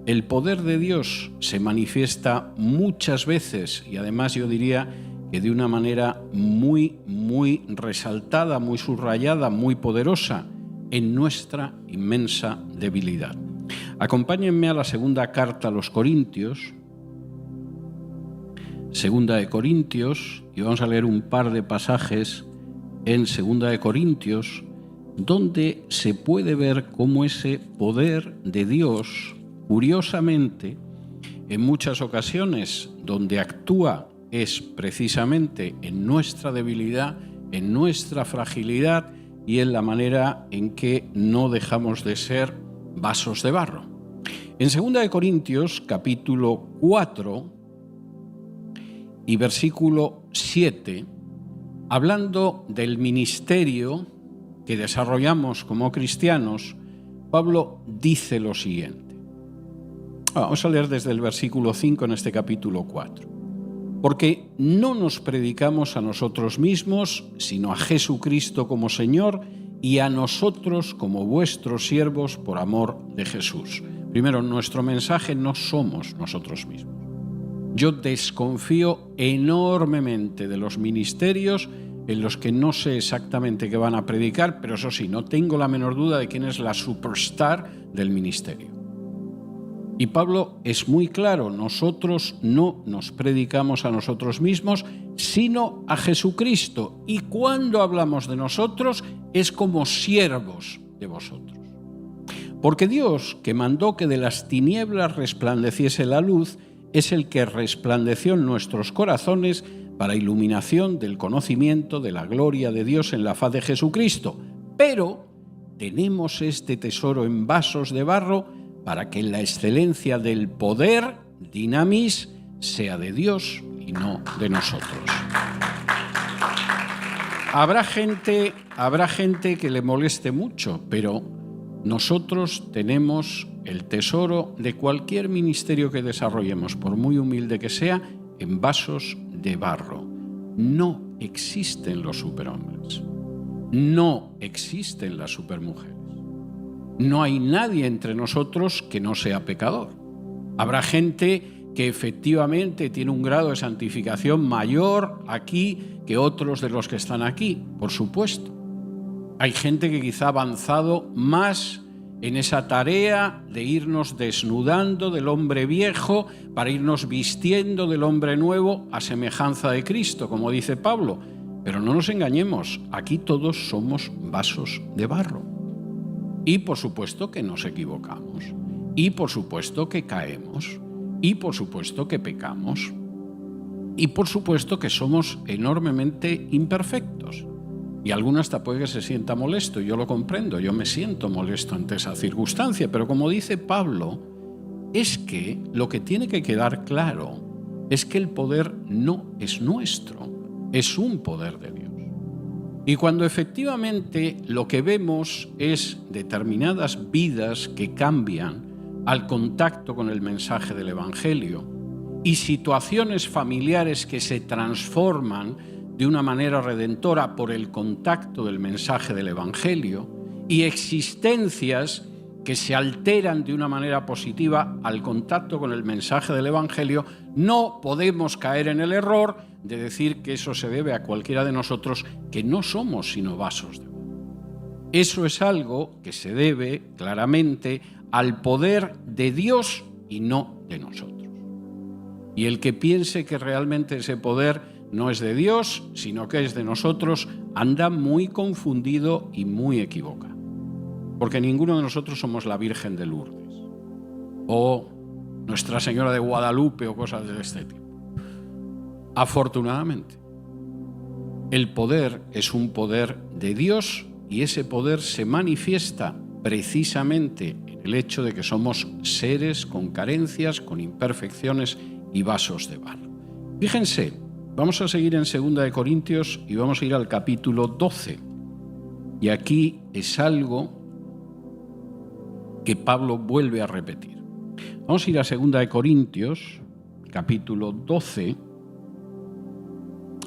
el poder de Dios se manifiesta muchas veces, y además yo diría que de una manera muy resaltada, muy subrayada, muy poderosa, en nuestra inmensa debilidad. Acompáñenme a la segunda carta a los Corintios, Segunda de Corintios, y vamos a leer un par de pasajes en Segunda de Corintios, donde se puede ver cómo ese poder de Dios, curiosamente, en muchas ocasiones donde actúa es precisamente en nuestra debilidad, en nuestra fragilidad y en la manera en que no dejamos de ser vasos de barro. En 2 Corintios, capítulo 4 y versículo 7, hablando del ministerio que desarrollamos como cristianos, Pablo dice lo siguiente. Vamos a leer desde el versículo 5 en este capítulo 4. Porque no nos predicamos a nosotros mismos, sino a Jesucristo como Señor y a nosotros como vuestros siervos por amor de Jesús. Primero, nuestro mensaje no somos nosotros mismos. Yo desconfío enormemente de los ministerios en los que no sé exactamente qué van a predicar, pero eso sí, no tengo la menor duda de quién es la superstar del ministerio. Y Pablo es muy claro, nosotros no nos predicamos a nosotros mismos, sino a Jesucristo. Y cuando hablamos de nosotros, es como siervos de vosotros. Porque Dios, que mandó que de las tinieblas resplandeciese la luz, es el que resplandeció en nuestros corazones para iluminación del conocimiento de la gloria de Dios en la faz de Jesucristo. Pero tenemos este tesoro en vasos de barro para que la excelencia del poder, dinamis, sea de Dios y no de nosotros. Habrá gente que le moleste mucho, pero nosotros tenemos el tesoro de cualquier ministerio que desarrollemos, por muy humilde que sea, en vasos de barro. No existen los superhombres, no existen las supermujeres. No hay nadie entre nosotros que no sea pecador. Habrá gente que efectivamente tiene un grado de santificación mayor aquí que otros de los que están aquí, por supuesto. Hay gente que quizá ha avanzado más en esa tarea de irnos desnudando del hombre viejo para irnos vistiendo del hombre nuevo a semejanza de Cristo, como dice Pablo. Pero no nos engañemos, aquí todos somos vasos de barro. Y por supuesto que nos equivocamos, y por supuesto que caemos, y por supuesto que pecamos, y por supuesto que somos enormemente imperfectos. Y alguno hasta puede que se sienta molesto, yo lo comprendo, yo me siento molesto ante esa circunstancia, pero como dice Pablo, es que lo que tiene que quedar claro es que el poder no es nuestro, es un poder de Dios. Y cuando efectivamente lo que vemos es determinadas vidas que cambian al contacto con el mensaje del Evangelio y situaciones familiares que se transforman de una manera redentora por el contacto del mensaje del Evangelio y existencias que se alteran de una manera positiva al contacto con el mensaje del Evangelio, no podemos caer en el error de decir que eso se debe a cualquiera de nosotros, que no somos sino vasos de barro. Eso es algo que se debe claramente al poder de Dios y no de nosotros. Y el que piense que realmente ese poder no es de Dios, sino que es de nosotros, anda muy confundido y muy equivocado. Porque ninguno de nosotros somos la Virgen de Lourdes o Nuestra Señora de Guadalupe o cosas de este tipo. Afortunadamente, el poder es un poder de Dios y ese poder se manifiesta precisamente en el hecho de que somos seres con carencias, con imperfecciones y vasos de barro. Fíjense, vamos a seguir en 2 Corintios y vamos a ir al capítulo 12. Y aquí es algo que Pablo vuelve a repetir. Vamos a ir a 2 Corintios, capítulo 12,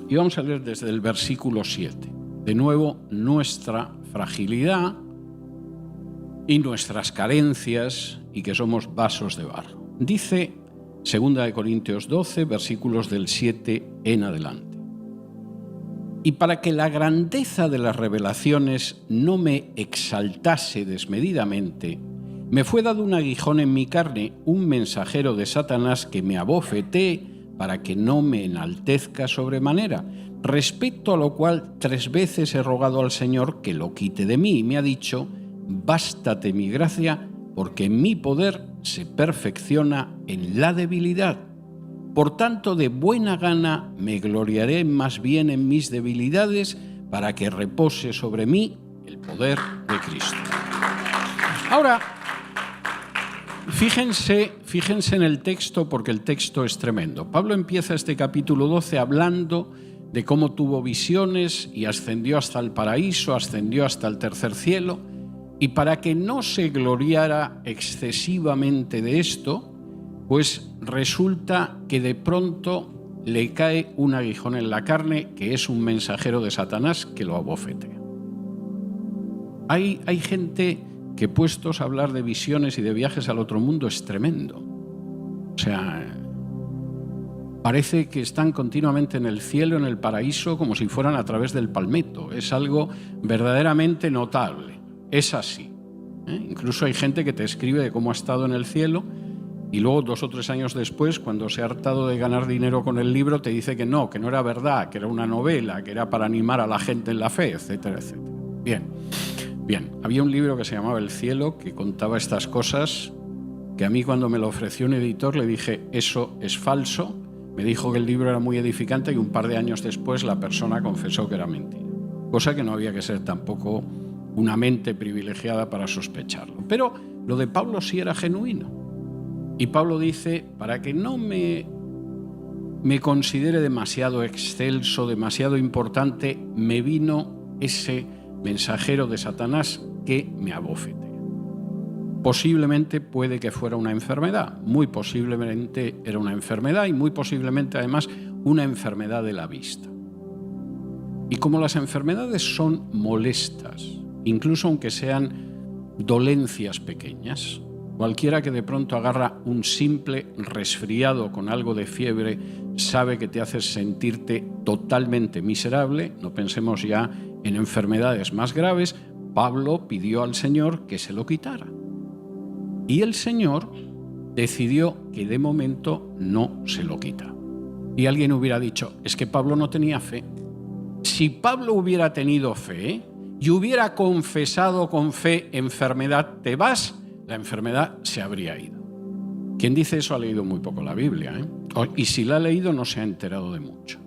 y vamos a leer desde el versículo 7. De nuevo, nuestra fragilidad y nuestras carencias y que somos vasos de barro. Dice 2 Corintios 12, versículos del 7 en adelante. Y para que la grandeza de las revelaciones no me exaltase desmedidamente, me fue dado un aguijón en mi carne, un mensajero de Satanás que me abofeté para que no me enaltezca sobremanera, respecto a lo cual 3 veces he rogado al Señor que lo quite de mí, y me ha dicho: bástate mi gracia, porque mi poder se perfecciona en la debilidad. Por tanto, de buena gana me gloriaré más bien en mis debilidades, para que repose sobre mí el poder de Cristo. Ahora, fíjense en el texto, porque el texto es tremendo. Pablo empieza este capítulo 12 hablando de cómo tuvo visiones y ascendió hasta el paraíso, ascendió hasta el tercer cielo, y para que no se gloriara excesivamente de esto, pues resulta que de pronto le cae un aguijón en la carne, que es un mensajero de Satanás que lo abofetea. Hay gente que, puestos a hablar de visiones y de viajes al otro mundo, es tremendo. O sea, parece que están continuamente en el cielo, en el paraíso, como si fueran a través del palmetto. Es algo verdaderamente notable. Es así. Incluso hay gente que te escribe de cómo ha estado en el cielo, y luego 2 o 3 años después, cuando se ha hartado de ganar dinero con el libro, te dice que no era verdad, que era una novela, que era para animar a la gente en la fe, etcétera, etcétera. Bien. Había un libro que se llamaba El cielo, que contaba estas cosas, que a mí, cuando me lo ofreció un editor, le dije: eso es falso. Me dijo que el libro era muy edificante, y un par de años después la persona confesó que era mentira. Cosa que no había que ser tampoco una mente privilegiada para sospecharlo. Pero lo de Pablo sí era genuino. Y Pablo dice: para que no me considere demasiado excelso, demasiado importante, me vino ese mensajero de Satanás que me abofetea. Posiblemente puede que fuera una enfermedad, muy posiblemente era una enfermedad, y muy posiblemente además una enfermedad de la vista. Y como las enfermedades son molestas, incluso aunque sean dolencias pequeñas, cualquiera que de pronto agarra un simple resfriado con algo de fiebre sabe que te hace sentirte totalmente miserable. No pensemos ya en enfermedades más graves. Pablo pidió al Señor que se lo quitara. Y el Señor decidió que de momento no se lo quita. Y alguien hubiera dicho: es que Pablo no tenía fe. Si Pablo hubiera tenido fe y hubiera confesado con fe: enfermedad, te vas, la enfermedad se habría ido. Quien dice eso ha leído muy poco la Biblia, y si la ha leído no se ha enterado de mucho.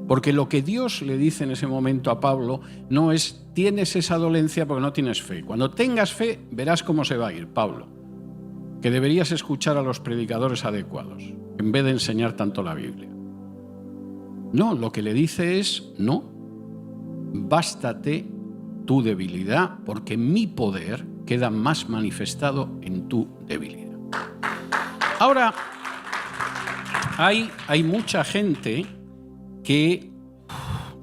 Porque lo que Dios le dice en ese momento a Pablo no es: tienes esa dolencia porque no tienes fe. Cuando tengas fe verás cómo se va a ir, Pablo. Que deberías escuchar a los predicadores adecuados, en vez de enseñar tanto la Biblia. No, lo que le dice es: no, bástate tu debilidad, porque mi poder queda más manifestado en tu debilidad. Ahora, hay mucha gente que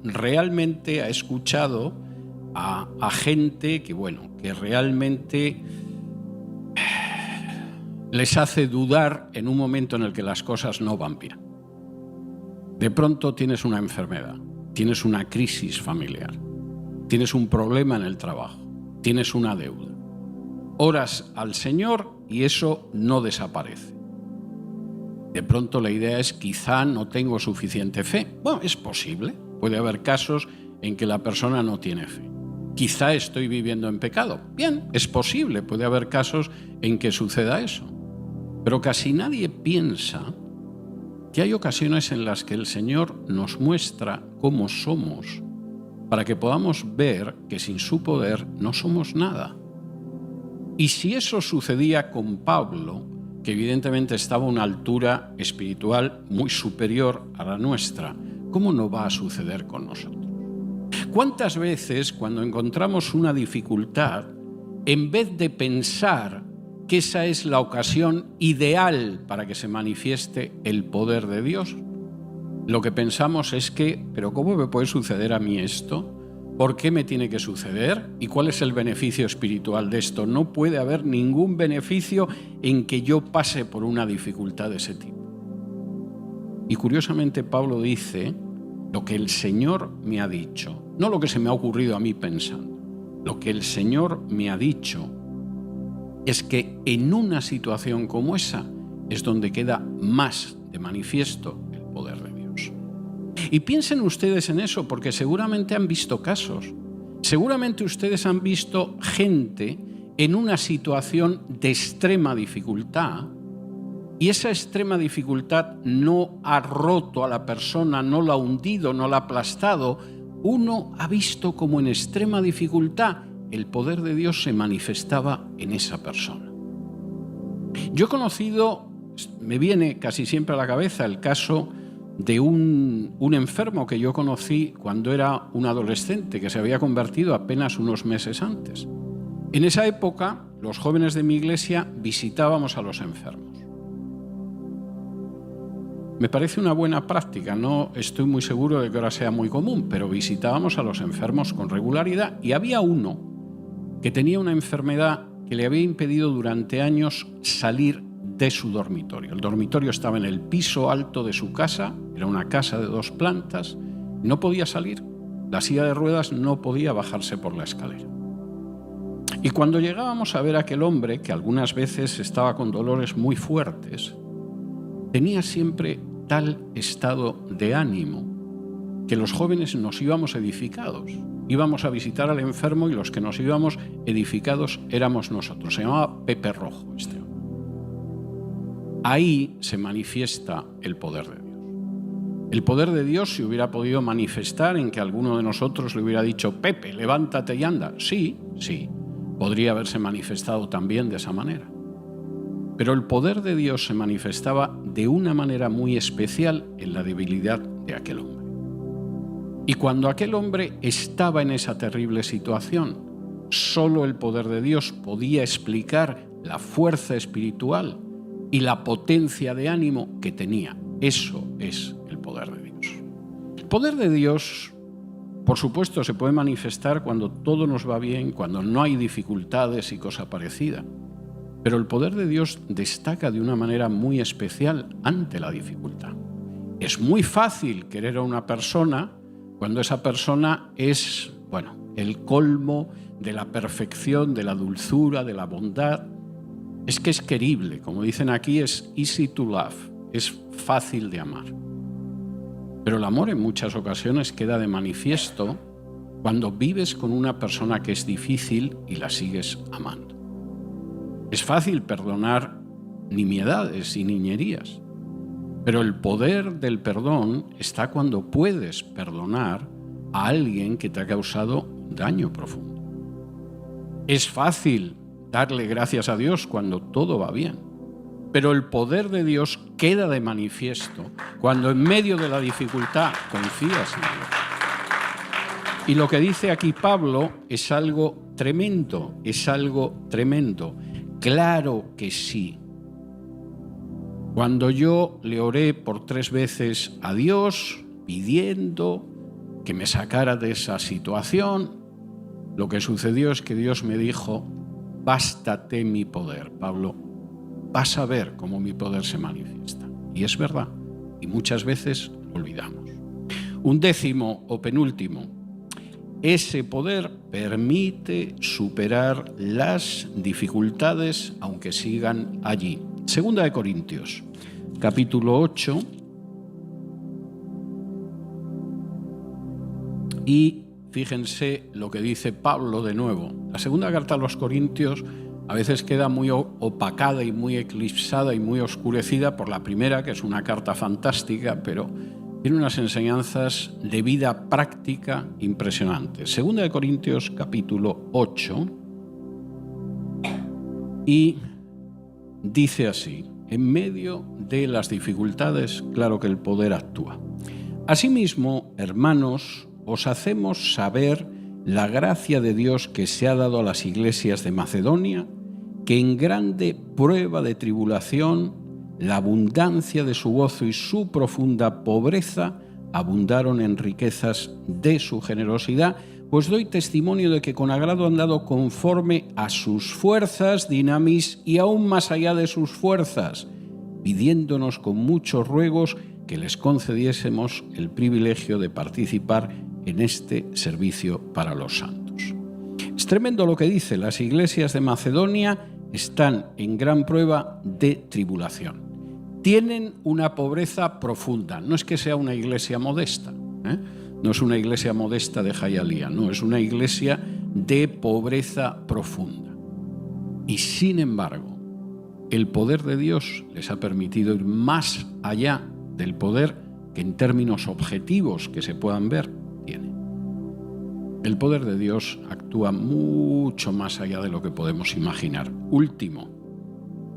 realmente ha escuchado a gente que realmente les hace dudar en un momento en el que las cosas no van bien. De pronto tienes una enfermedad, tienes una crisis familiar, tienes un problema en el trabajo, tienes una deuda. Oras al Señor y eso no desaparece. De pronto la idea es: quizá no tengo suficiente fe. Bueno, es posible. Puede haber casos en que la persona no tiene fe. Quizá estoy viviendo en pecado. Bien, es posible. Puede haber casos en que suceda eso. Pero casi nadie piensa que hay ocasiones en las que el Señor nos muestra cómo somos, para que podamos ver que sin su poder no somos nada. Y si eso sucedía con Pablo, que evidentemente estaba a una altura espiritual muy superior a la nuestra, ¿cómo no va a suceder con nosotros? ¿Cuántas veces, cuando encontramos una dificultad, en vez de pensar que esa es la ocasión ideal para que se manifieste el poder de Dios, lo que pensamos es que: ¿pero cómo me puede suceder a mí esto? ¿Por qué me tiene que suceder? ¿Y cuál es el beneficio espiritual de esto? No puede haber ningún beneficio en que yo pase por una dificultad de ese tipo. Y curiosamente Pablo dice Lo que el Señor me ha dicho, no lo que se me ha ocurrido a mí pensando. Lo que el Señor me ha dicho es que en una situación como esa es donde queda más de manifiesto el poder de Dios. Y piensen ustedes en eso, porque seguramente han visto casos. Seguramente ustedes han visto gente en una situación de extrema dificultad, y esa extrema dificultad no ha roto a la persona, no la ha hundido, no la ha aplastado. Uno ha visto como en extrema dificultad el poder de Dios se manifestaba en esa persona. Yo he conocido, me viene casi siempre a la cabeza el caso de un enfermo que yo conocí cuando era un adolescente, que se había convertido apenas unos meses antes. En esa época, los jóvenes de mi iglesia visitábamos a los enfermos. Me parece una buena práctica, no estoy muy seguro de que ahora sea muy común, pero visitábamos a los enfermos con regularidad y había uno que tenía una enfermedad que le había impedido durante años salir de su dormitorio. El dormitorio estaba en el piso alto de su casa, era una casa de 2 plantas, no podía salir, la silla de ruedas no podía bajarse por la escalera. Y cuando llegábamos a ver a aquel hombre, que algunas veces estaba con dolores muy fuertes, tenía siempre tal estado de ánimo que los jóvenes nos íbamos edificados. Íbamos a visitar al enfermo y los que nos íbamos edificados éramos nosotros. Se llamaba Pepe Rojo este hombre. Ahí se manifiesta el poder de Dios. El poder de Dios se hubiera podido manifestar en que alguno de nosotros le hubiera dicho: Pepe, levántate y anda. Sí, podría haberse manifestado también de esa manera. Pero el poder de Dios se manifestaba de una manera muy especial en la debilidad de aquel hombre. Y cuando aquel hombre estaba en esa terrible situación, solo el poder de Dios podía explicar la fuerza espiritual y la potencia de ánimo que tenía. Eso es el poder de Dios. El poder de Dios, por supuesto, se puede manifestar cuando todo nos va bien, cuando no hay dificultades y cosa parecida. Pero el poder de Dios destaca de una manera muy especial ante la dificultad. Es muy fácil querer a una persona cuando esa persona es, el colmo de la perfección, de la dulzura, de la bondad. Es que es querible, como dicen aquí, es easy to love, es fácil de amar. Pero el amor en muchas ocasiones queda de manifiesto cuando vives con una persona que es difícil y la sigues amando. Es fácil perdonar nimiedades y niñerías, pero el poder del perdón está cuando puedes perdonar a alguien que te ha causado daño profundo. Es fácil darle gracias a Dios cuando todo va bien, pero el poder de Dios queda de manifiesto cuando en medio de la dificultad confías en Dios. Y lo que dice aquí Pablo es algo tremendo, Claro que sí. Cuando yo le oré por 3 veces a Dios, pidiendo que me sacara de esa situación, lo que sucedió es que Dios me dijo: bástate mi poder, Pablo, vas a ver cómo mi poder se manifiesta. Y es verdad, y muchas veces lo olvidamos. 11º o penúltimo. Ese poder permite superar las dificultades aunque sigan allí. 2 de Corintios, capítulo 8. Y fíjense lo que dice Pablo de nuevo. La segunda carta a los Corintios a veces queda muy opacada y muy eclipsada y muy oscurecida por la primera, que es una carta fantástica, pero tiene unas enseñanzas de vida práctica impresionantes. 2 de Corintios, capítulo 8, y dice así: en medio de las dificultades, claro que el poder actúa. Asimismo, hermanos, os hacemos saber la gracia de Dios que se ha dado a las iglesias de Macedonia, que en grande prueba de tribulación la abundancia de su gozo y su profunda pobreza abundaron en riquezas de su generosidad, pues doy testimonio de que con agrado han dado conforme a sus fuerzas, dinamis, y aún más allá de sus fuerzas, pidiéndonos con muchos ruegos que les concediésemos el privilegio de participar en este servicio para los santos. Es tremendo lo que dice. Las iglesias de Macedonia están en gran prueba de tribulación. Tienen una pobreza profunda. No es que sea una iglesia modesta, no es una iglesia modesta de Hialeah, no, es una iglesia de pobreza profunda. Y sin embargo, el poder de Dios les ha permitido ir más allá del poder que en términos objetivos que se puedan ver tiene. El poder de Dios actúa mucho más allá de lo que podemos imaginar. Último,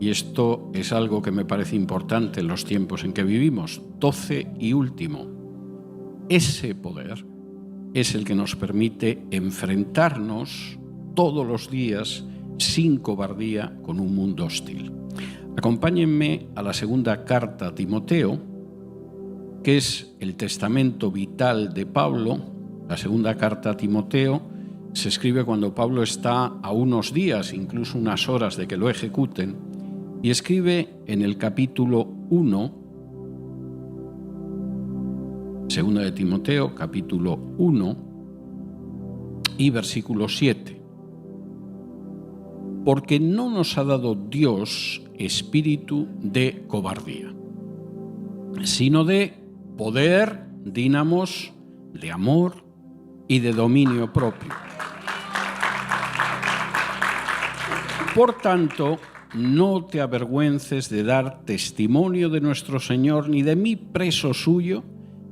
y esto es algo que me parece importante en los tiempos en que vivimos, 12 y último, ese poder es el que nos permite enfrentarnos todos los días sin cobardía con un mundo hostil. Acompáñenme a la segunda carta a Timoteo, que es el testamento vital de Pablo. La segunda carta a Timoteo se escribe cuando Pablo está a unos días, incluso unas horas de que lo ejecuten, y escribe en el capítulo 1, segunda de Timoteo, capítulo 1 y versículo 7. Porque no nos ha dado Dios espíritu de cobardía, sino de poder, dínamos, de amor y de dominio propio. Por tanto, no te avergüences de dar testimonio de nuestro Señor, ni de mí preso suyo,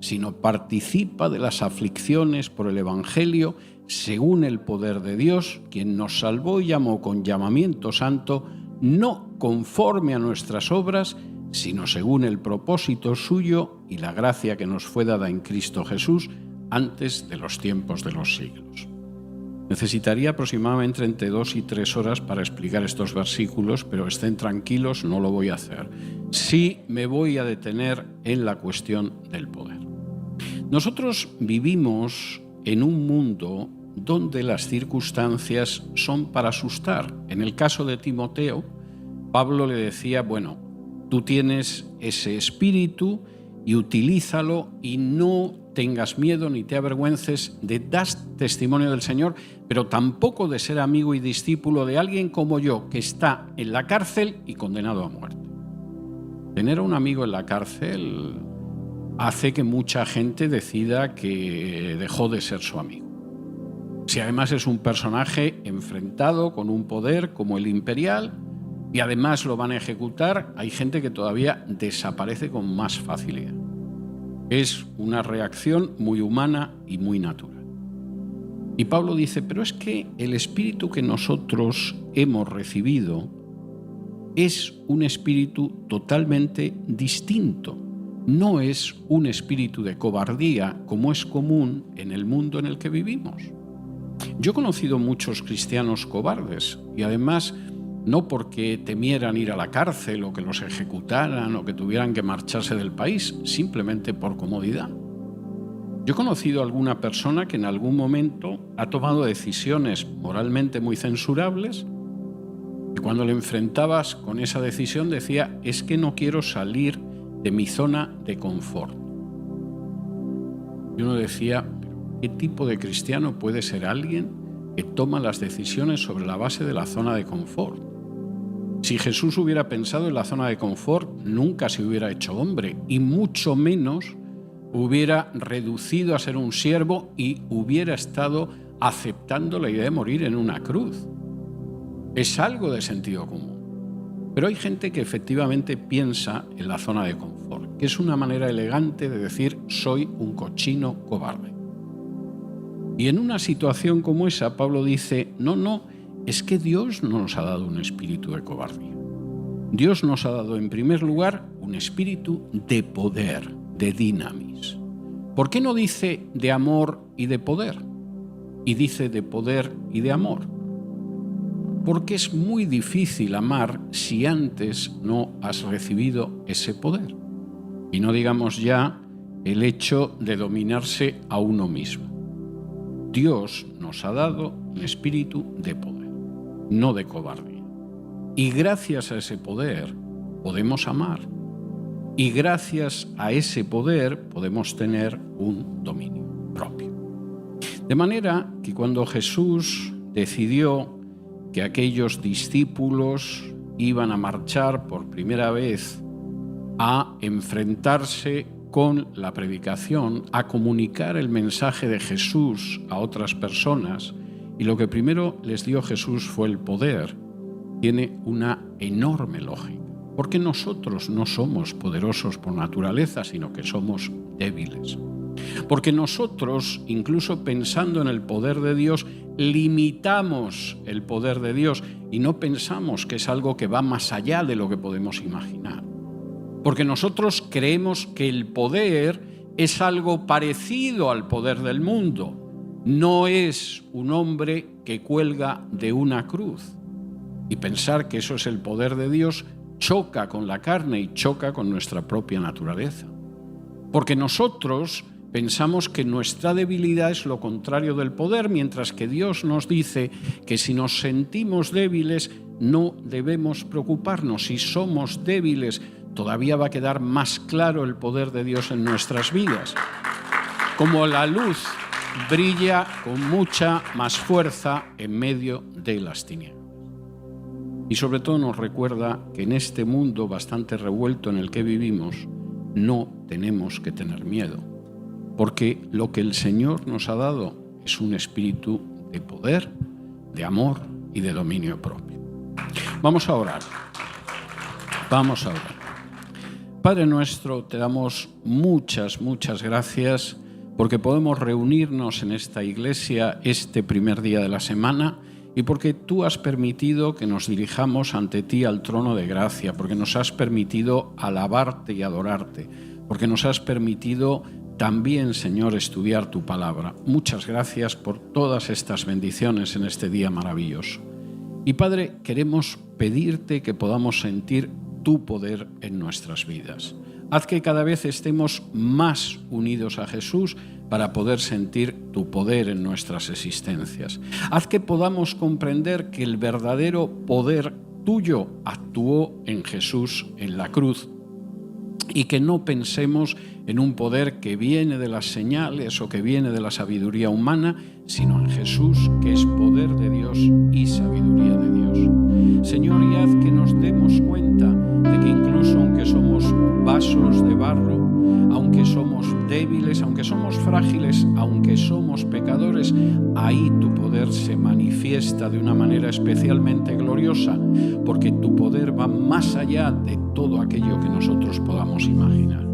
sino participa de las aflicciones por el Evangelio, según el poder de Dios, quien nos salvó y llamó con llamamiento santo, no conforme a nuestras obras, sino según el propósito suyo y la gracia que nos fue dada en Cristo Jesús antes de los tiempos de los siglos. Necesitaría aproximadamente entre 2 y 3 horas para explicar estos versículos, pero estén tranquilos, no lo voy a hacer. Sí me voy a detener en la cuestión del poder. Nosotros vivimos en un mundo donde las circunstancias son para asustar. En el caso de Timoteo, Pablo le decía, bueno, tú tienes ese espíritu y utilízalo y no tengas miedo ni te avergüences de dar testimonio del Señor, pero tampoco de ser amigo y discípulo de alguien como yo, que está en la cárcel y condenado a muerte. Tener a un amigo en la cárcel hace que mucha gente decida que dejó de ser su amigo. Si además es un personaje enfrentado con un poder como el imperial y además lo van a ejecutar, hay gente que todavía desaparece con más facilidad. Es una reacción muy humana y muy natural. Y Pablo dice, pero es que el espíritu que nosotros hemos recibido es un espíritu totalmente distinto. No es un espíritu de cobardía como es común en el mundo en el que vivimos. Yo he conocido muchos cristianos cobardes y además no porque temieran ir a la cárcel o que los ejecutaran o que tuvieran que marcharse del país, simplemente por comodidad. Yo he conocido a alguna persona que en algún momento ha tomado decisiones moralmente muy censurables y cuando le enfrentabas con esa decisión decía, es que no quiero salir de mi zona de confort. Y uno decía, ¿qué tipo de cristiano puede ser alguien que toma las decisiones sobre la base de la zona de confort? Si Jesús hubiera pensado en la zona de confort, nunca se hubiera hecho hombre y mucho menos hubiera reducido a ser un siervo y hubiera estado aceptando la idea de morir en una cruz. Es algo de sentido común. Pero hay gente que efectivamente piensa en la zona de confort, que es una manera elegante de decir soy un cochino cobarde. Y en una situación como esa, Pablo dice, no, es que Dios no nos ha dado un espíritu de cobardía. Dios nos ha dado en primer lugar un espíritu de poder, de dinamis. ¿Por qué no dice de amor y de poder? Y dice de poder y de amor. Porque es muy difícil amar si antes no has recibido ese poder. Y no digamos ya el hecho de dominarse a uno mismo. Dios nos ha dado un espíritu de poder, no de cobardía. Y gracias a ese poder podemos amar. y gracias a ese poder podemos tener un dominio propio. De manera que cuando Jesús decidió que aquellos discípulos iban a marchar por primera vez a enfrentarse con la predicación, a comunicar el mensaje de Jesús a otras personas, y lo que primero les dio Jesús fue el poder, tiene una enorme lógica, porque nosotros no somos poderosos por naturaleza, sino que somos débiles. Porque nosotros, incluso pensando en el poder de Dios, limitamos el poder de Dios y no pensamos que es algo que va más allá de lo que podemos imaginar. Porque nosotros creemos que el poder es algo parecido al poder del mundo. No es un hombre que cuelga de una cruz. Y pensar que eso es el poder de Dios choca con la carne y choca con nuestra propia naturaleza. Porque nosotros pensamos que nuestra debilidad es lo contrario del poder, mientras que Dios nos dice que si nos sentimos débiles no debemos preocuparnos. Si somos débiles, todavía va a quedar más claro el poder de Dios en nuestras vidas. Como la luz brilla con mucha más fuerza en medio de las tinieblas. Y sobre todo nos recuerda que en este mundo bastante revuelto en el que vivimos, no tenemos que tener miedo, porque lo que el Señor nos ha dado es un espíritu de poder, de amor y de dominio propio. Vamos a orar. Vamos a orar. Padre nuestro, te damos muchas gracias porque podemos reunirnos en esta iglesia este primer día de la semana y porque tú has permitido que nos dirijamos ante ti al trono de gracia, porque nos has permitido alabarte y adorarte, porque nos has permitido también, Señor, estudiar tu palabra. Muchas gracias por todas estas bendiciones en este día maravilloso. Y Padre, queremos pedirte que podamos sentir tu poder en nuestras vidas. Haz que cada vez estemos más unidos a Jesús para poder sentir tu poder en nuestras existencias. Haz que podamos comprender que el verdadero poder tuyo actuó en Jesús en la cruz y que no pensemos en un poder que viene de las señales o que viene de la sabiduría humana, sino en Jesús, que es poder de Dios y sabiduría de Dios. Señor, y haz que nos demos cuenta de que incluso aunque somos vasos de barro, aunque somos débiles, aunque somos frágiles, aunque somos pecadores, ahí tu poder se manifiesta de una manera especialmente gloriosa, porque tu poder va más allá de todo aquello que nosotros podamos imaginar.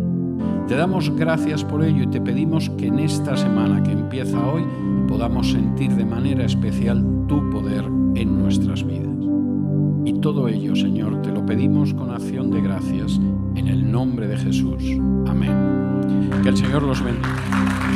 Te damos gracias por ello y te pedimos que en esta semana que empieza hoy podamos sentir de manera especial tu poder en nuestras vidas. Y todo ello, Señor, te lo pedimos con acción de gracias en el nombre de Jesús. Amén. Que el Señor los bendiga.